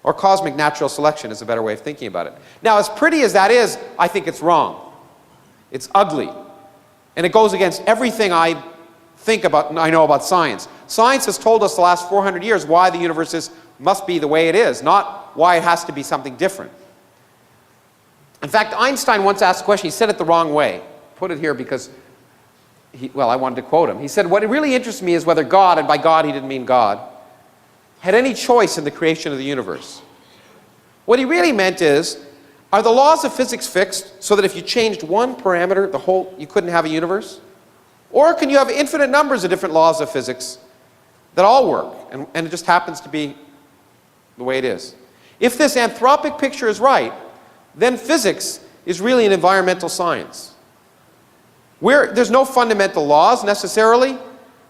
Or cosmic natural selection is a better way of thinking about it. Now, as pretty as that is, I think it's wrong. It's ugly. And it goes against everything I know about science. Science has told us the last 400 years why the universe must be the way it is, not why it has to be something different. In fact, Einstein once asked a question. He said it the wrong way. Put it here because, I wanted to quote him. He said, what really interests me is whether God, and by God he didn't mean God, had any choice in the creation of the universe. What he really meant is, are the laws of physics fixed so that if you changed one parameter, you couldn't have a universe? Or can you have infinite numbers of different laws of physics that all work, and it just happens to be the way it is? If this anthropic picture is right, then physics is really an environmental science. There's no fundamental laws necessarily.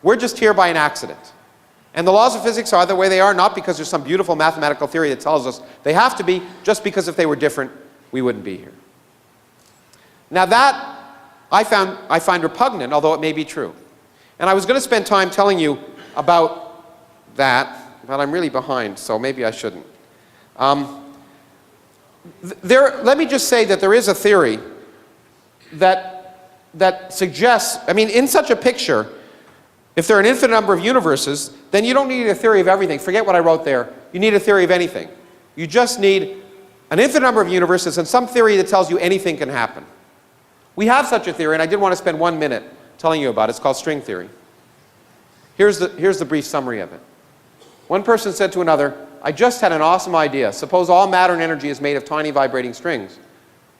We're just here by an accident. And the laws of physics are the way they are, not because there's some beautiful mathematical theory that tells us they have to be, just because if they were different, we wouldn't be here. Now that I find repugnant, although it may be true. And I was going to spend time telling you about that, but I'm really behind, so maybe I shouldn't. Let me just say that there is a theory that suggests, in such a picture, if there are an infinite number of universes, then you don't need a theory of everything. Forget what I wrote there. You need a theory of anything. You just need an infinite number of universes and some theory that tells you anything can happen. We have such a theory, and I did want to spend 1 minute telling you about it. It's called string theory. Here's the brief summary of it. One person said to another, I just had an awesome idea. Suppose all matter and energy is made of tiny vibrating strings.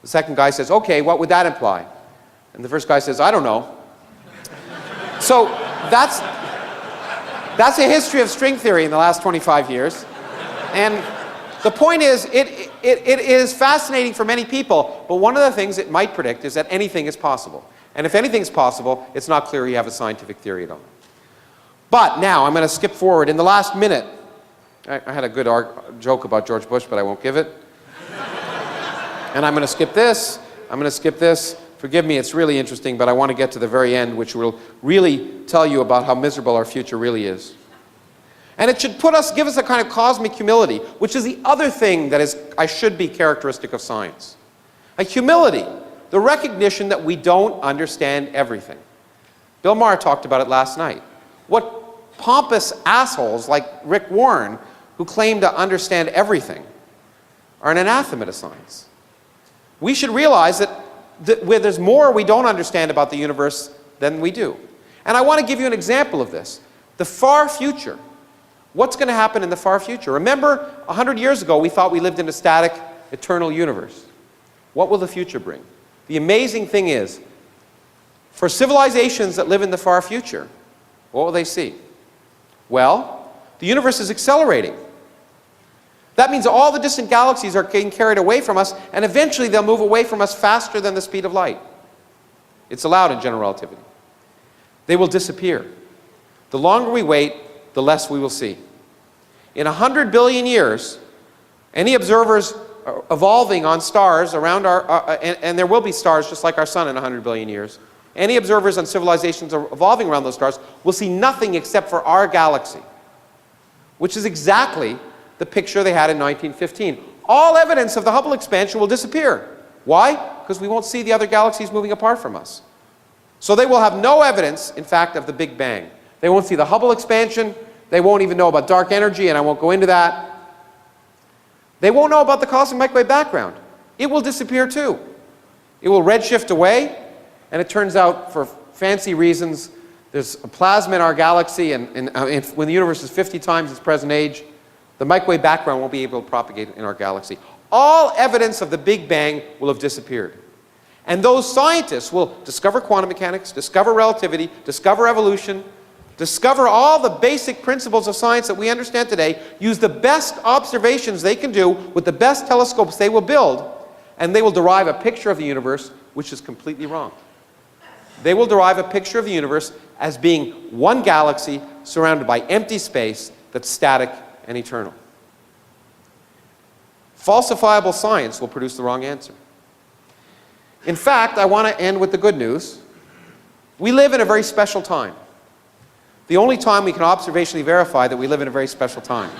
The second guy says, okay, what would that imply? And the first guy says, I don't know. So that's a history of string theory in the last 25 years. And the point is, it is fascinating for many people, but one of the things it might predict is that anything is possible. And if anything is possible, it's not clear you have a scientific theory at all. But now, I'm going to skip forward. In the last minute, I had a good joke about George Bush, but I won't give it. And I'm going to skip this. I'm going to skip this. Forgive me, it's really interesting, but I want to get to the very end, which will really tell you about how miserable our future really is. And it should give us a kind of cosmic humility, which is the other thing that should be characteristic of science. A humility, the recognition that we don't understand everything. Bill Maher talked about it last night. What pompous assholes like Rick Warren, who claim to understand everything, are an anathema to science. We should realize that where there's more we don't understand about the universe than we do. And I want to give you an example of this. The far future. What's going to happen in the far future? Remember, 100 years ago, we thought we lived in a static, eternal universe. What will the future bring? The amazing thing is, for civilizations that live in the far future, what will they see? Well, the universe is accelerating. That means all the distant galaxies are getting carried away from us, and eventually they'll move away from us faster than the speed of light. It's allowed in general relativity. They will disappear. The longer we wait, the less we will see. In 100 billion years, any observers evolving on stars around and there will be stars just like our sun in 100 billion years, any observers on civilizations evolving around those stars will see nothing except for our galaxy, which is exactly the picture they had in 1915. All evidence of the Hubble expansion will disappear. Why? Because we won't see the other galaxies moving apart from us. So they will have no evidence, in fact, of the Big Bang. They won't see the Hubble expansion. They won't even know about dark energy, and I won't go into that. They won't know about the cosmic microwave background. It will disappear too. It will redshift away, and it turns out, for fancy reasons, there's a plasma in our galaxy, and when the universe is 50 times its present age, the microwave background won't be able to propagate in our galaxy. All evidence of the Big Bang will have disappeared. And those scientists will discover quantum mechanics, discover relativity, discover evolution, discover all the basic principles of science that we understand today, use the best observations they can do with the best telescopes they will build, and they will derive a picture of the universe which is completely wrong. They will derive a picture of the universe as being one galaxy surrounded by empty space that's static and eternal. Falsifiable science will produce the wrong answer. In fact, I want to end with the good news. We live in a very special time. The only time we can observationally verify that we live in a very special time.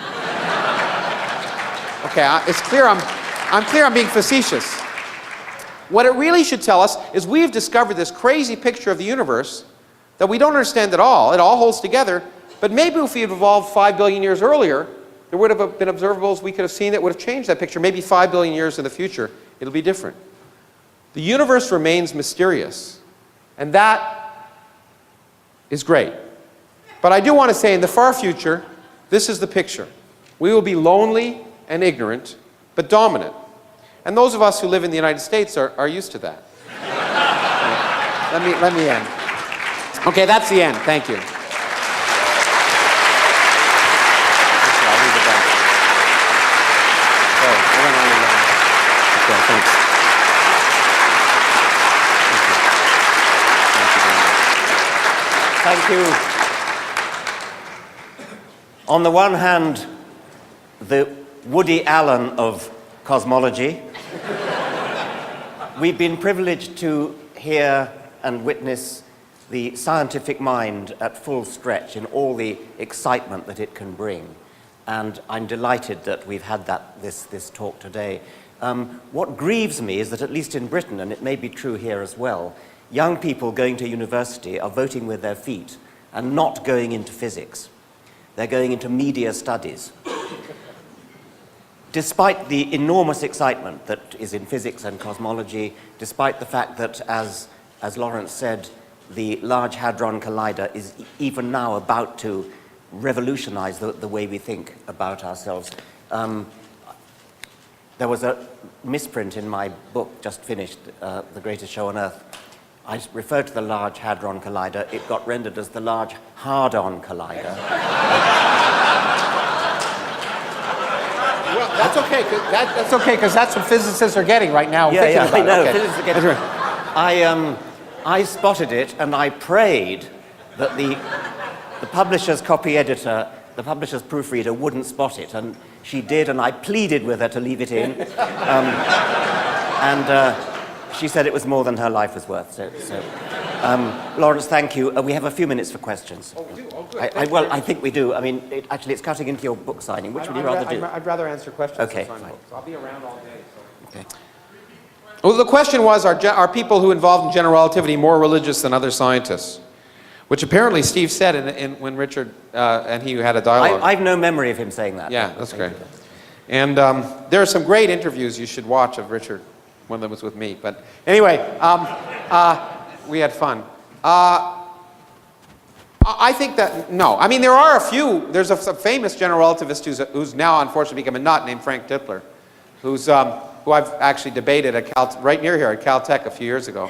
Okay, it's clear I'm being facetious. What it really should tell us is we've discovered this crazy picture of the universe that we don't understand at all. It all holds together. But maybe if we had evolved 5 billion years earlier, there would have been observables we could have seen that would have changed that picture. Maybe 5 billion years in the future, it'll be different. The universe remains mysterious, and that is great. But I do want to say in the far future, this is the picture. We will be lonely and ignorant, but dominant. And those of us who live in the United States are used to that. Let me end. Okay, that's the end. Thank you. Okay, thanks. Thank you. On the one hand, the Woody Allen of cosmology. We've been privileged to hear and witness the scientific mind at full stretch in all the excitement that it can bring. And I'm delighted that we've had this talk today. What grieves me is that at least in Britain, and it may be true here as well, young people going to university are voting with their feet and not going into physics. They're going into media studies. Despite the enormous excitement that is in physics and cosmology, despite the fact that, as Lawrence said, the Large Hadron Collider is even now about to revolutionize the way we think about ourselves, There was a misprint in my book, just finished, The Greatest Show on Earth. I referred to the Large Hadron Collider. It got rendered as the Large Hard-On Collider. Well, that's okay. That's okay, because that's what physicists are getting right now. Yeah, I know. Okay. Physicists are getting. I spotted it, and I prayed that the publisher's copy editor, the publisher's proofreader, wouldn't spot it, and she did, and I pleaded with her to leave it in. She said it was more than her life was worth. Lawrence, thank you. We have a few minutes for questions. Oh, we do? Oh, good. Well, I think we do. I mean, actually, it's cutting into your book signing. Which would you rather do? I'd rather answer questions. Okay, than sign fine. books. I'll be around all day. So. Okay. Well, the question was, are people who involved in general relativity more religious than other scientists? Which apparently Steve said when Richard and he had a dialogue. I have no memory of him saying that. Yeah, that's great. And there are some great interviews you should watch of Richard. One of them was with me. But anyway, we had fun. I think that, no. I mean, there are a few. There's a famous general relativist who's now unfortunately become a nut named Frank Tipler, who I've actually debated right near here at Caltech a few years ago.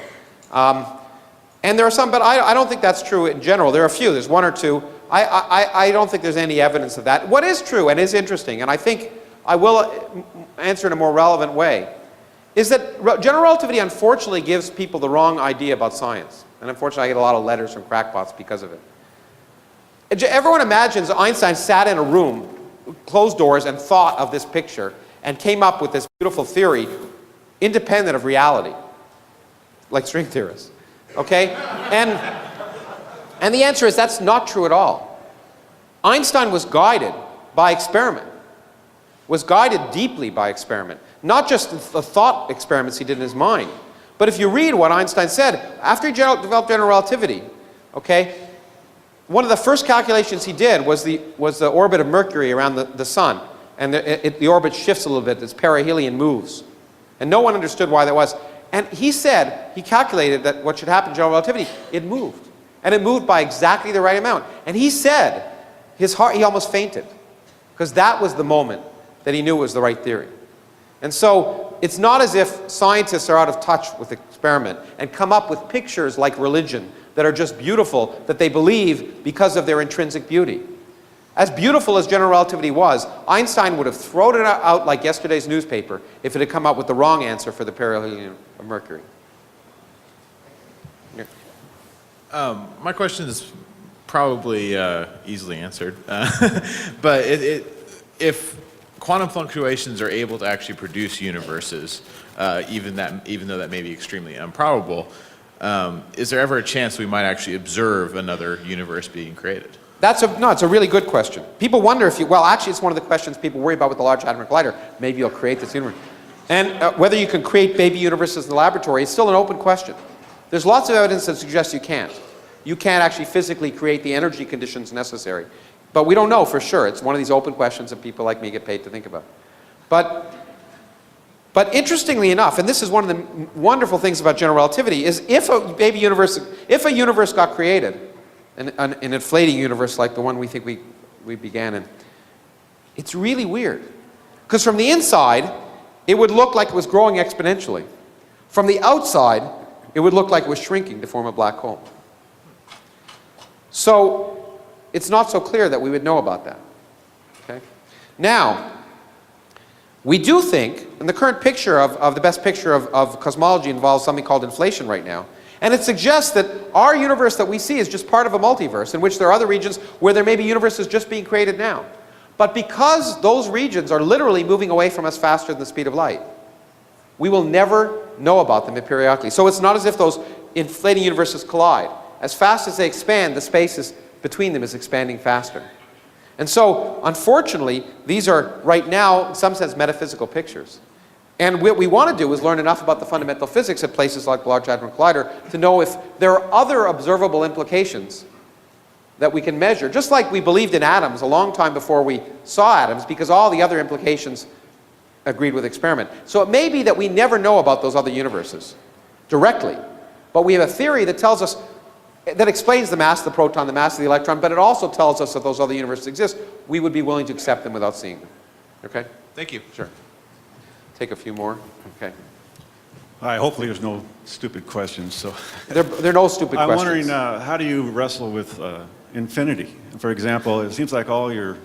And there are some, but I don't think that's true in general. There are a few. There's one or two. I don't think there's any evidence of that. What is true and is interesting, and I think I will answer in a more relevant way, is that general relativity unfortunately gives people the wrong idea about science. And unfortunately I get a lot of letters from crackpots because of it. Everyone imagines Einstein sat in a room, closed doors, and thought of this picture and came up with this beautiful theory independent of reality, like string theorists. Okay? And the answer is that's not true at all. Einstein was guided by experiment, was guided deeply by experiment. Not just the thought experiments he did in his mind, but if you read what Einstein said, after he developed general relativity, okay, one of the first calculations he did was the orbit of Mercury around the sun. And the orbit shifts a little bit, this perihelion moves. And no one understood why that was. And he said, he calculated that what should happen in general relativity, it moved. And it moved by exactly the right amount. And he said, he almost fainted. Because that was the moment that he knew was the right theory. And so, it's not as if scientists are out of touch with experiment and come up with pictures like religion that are just beautiful, that they believe because of their intrinsic beauty. As beautiful as general relativity was, Einstein would have thrown it out like yesterday's newspaper if it had come up with the wrong answer for the perihelion of Mercury. My question is probably easily answered, but if quantum fluctuations are able to actually produce universes, even though that may be extremely improbable, is there ever a chance we might actually observe another universe being created? No, it's a really good question. People wonder well, actually it's one of the questions people worry about with the Large Hadron Collider. Maybe you'll create this universe. And whether you can create baby universes in the laboratory is still an open question. There's lots of evidence that suggests you can't. You can't actually physically create the energy conditions necessary. But we don't know for sure. It's one of these open questions that people like me get paid to think about. But interestingly enough, and this is one of the wonderful things about general relativity, is if a universe got created, an inflating universe like the one we think we began in, it's really weird. Because from the inside, it would look like it was growing exponentially. From the outside, it would look like it was shrinking to form a black hole. So, it's not so clear that we would know about that. Okay? Now, we do think, and the current picture of the best picture of cosmology involves something called inflation right now. And it suggests that our universe that we see is just part of a multiverse in which there are other regions where there may be universes just being created now. But because those regions are literally moving away from us faster than the speed of light, we will never know about them periodically. So it's not as if those inflating universes collide. As fast as they expand, the space between them is expanding faster. And so, unfortunately, these are, right now, in some sense, metaphysical pictures. And what we want to do is learn enough about the fundamental physics at places like the Large Hadron Collider to know if there are other observable implications that we can measure. Just like we believed in atoms a long time before we saw atoms, because all the other implications agreed with experiment. So it may be that we never know about those other universes directly. But we have a theory that tells us, that explains the mass of the proton, the mass of the electron, but it also tells us that those other universes exist. We would be willing to accept them without seeing them. Okay? Thank you. Sure. Take a few more. Okay. Hi, hopefully there's no stupid questions. So There are no stupid I'm questions. wondering, how do you wrestle with infinity? For example, it seems like all your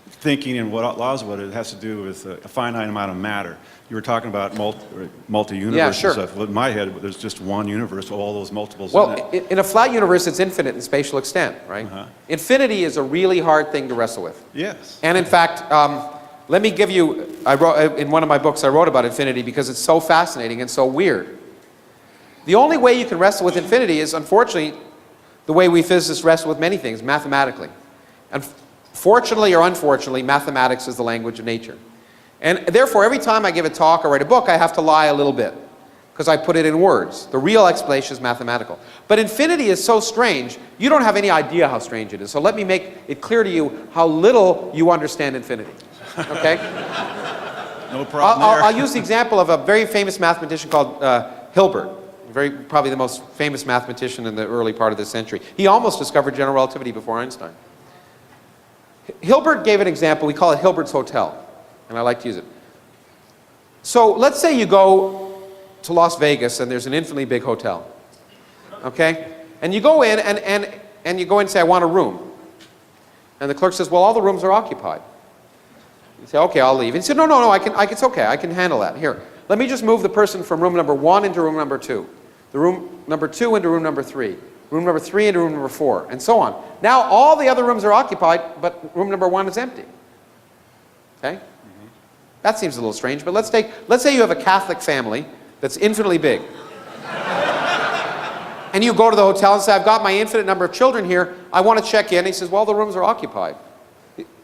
thinking and what allows what it has to do with a finite amount of matter. You were talking about multi-universe Yeah, sure. and stuff. Well, in my head, there's just one universe, all those multiples in Well, it. in a flat universe, it's infinite in spatial extent, right? Infinity is a really hard thing to wrestle with. Yes. And in fact, let me give you, in one of my books I wrote about infinity because it's so fascinating and so weird. The only way you can wrestle with infinity is, unfortunately, the way we physicists wrestle with many things, mathematically. And fortunately or unfortunately, mathematics is the language of nature. And therefore, every time I give a talk or write a book, I have to lie a little bit, because I put it in words. The real explanation is mathematical. But infinity is so strange, you don't have any idea how strange it is. So let me make it clear to you how little you understand infinity. Okay? No problem there. I'll use the example of a very famous mathematician called Hilbert. Probably the most famous mathematician in the early part of this century. He almost discovered general relativity before Einstein. Hilbert gave an example. We call it Hilbert's Hotel, and I like to use it. So let's say you go to Las Vegas and there's an infinitely big hotel, okay? And you go in and you go in and say, I want a room. And the clerk says, well, all the rooms are occupied. You say, okay, I'll leave. And he said, no, it's okay, I can handle that. Here, let me just move the person from room number 1 into room number 2, the room number 2 into room number 3, room number 3 into room number 4, and so on. Now all the other rooms are occupied, but room number 1 is empty. Okay? That seems a little strange, but let's say you have a Catholic family that's infinitely big. And you go to the hotel and say, I've got my infinite number of children here, I want to check in. And he says, well, the rooms are occupied.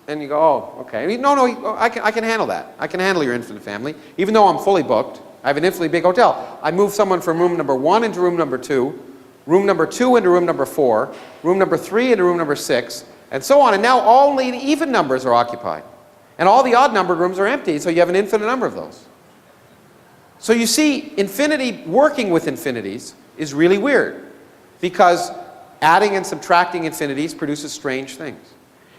And you go, oh, okay. And he, no, I can handle that. I can handle your infinite family. Even though I'm fully booked, I have an infinitely big hotel. I move someone from room number 1 into room number 2, room number 2 into room number 4, room number 3 into room number 6, and so on. And now only the even numbers are occupied. And all the odd numbered rooms are empty, so you have an infinite number of those. So you see, infinity, working with infinities, is really weird, because adding and subtracting infinities produces strange things.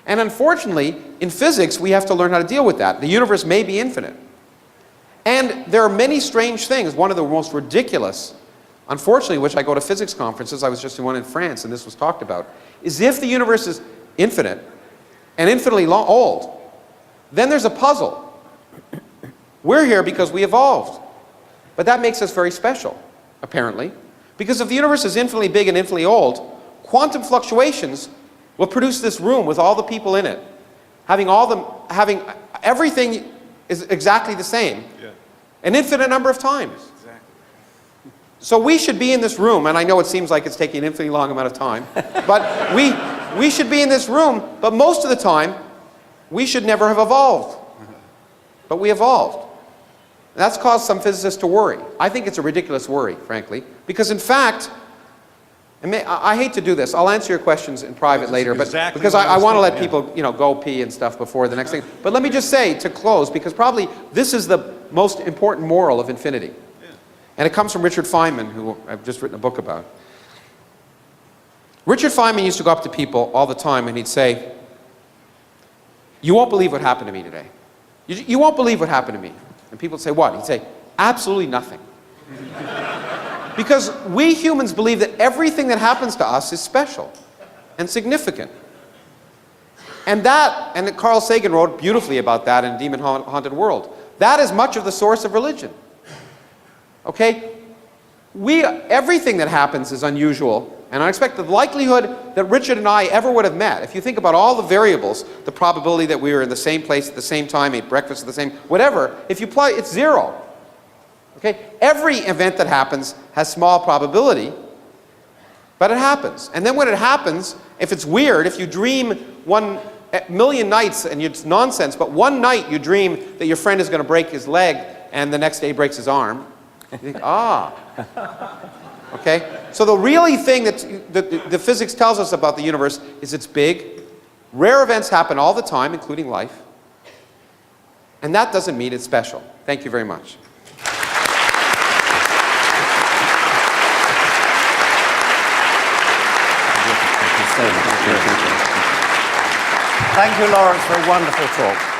And unfortunately, in physics, we have to learn how to deal with that. The universe may be infinite. And there are many strange things. One of the most ridiculous, unfortunately, which I go to physics conferences, I was just in one in France, and this was talked about, is if the universe is infinite and infinitely old, then there's a puzzle. We're here because we evolved. But that makes us very special, apparently. Because if the universe is infinitely big and infinitely old, quantum fluctuations will produce this room with all the people in it, having everything is exactly the same, an infinite number of times. Exactly. So we should be in this room, and I know it seems like it's taking an infinitely long amount of time, but we should be in this room, but most of the time, we should never have evolved. But we evolved. And that's caused some physicists to worry. I think it's a ridiculous worry, frankly, because in fact, I hate to do this. I'll answer your questions in private later, but exactly because what I I was want to let thinking, people, go pee and stuff before the next thing. But let me just say, to close, because probably this is the most important moral of infinity. And it comes from Richard Feynman, who I've just written a book about. Richard Feynman used to go up to people all the time and he'd say, you won't believe what happened to me today. You won't believe what happened to me. And people would say, what? He'd say, absolutely nothing. Because we humans believe that everything that happens to us is special and significant. And Carl Sagan wrote beautifully about that in Demon Haunted World. That is much of the source of religion. Okay? Everything that happens is unusual and unexpected. The likelihood that Richard and I ever would have met, if you think about all the variables, the probability that we were in the same place at the same time, ate breakfast at the same, whatever, if you apply, it's zero. Okay? Every event that happens has small probability, but it happens. And then when it happens, if it's weird, if you dream 1,000,000 nights and it's nonsense, but one night you dream that your friend is going to break his leg and the next day he breaks his arm, you think, okay? So the really thing that the physics tells us about the universe is it's big. Rare events happen all the time, including life. And that doesn't mean it's special. Thank you very much. Thank you so much. Thank you, Lawrence, for a wonderful talk.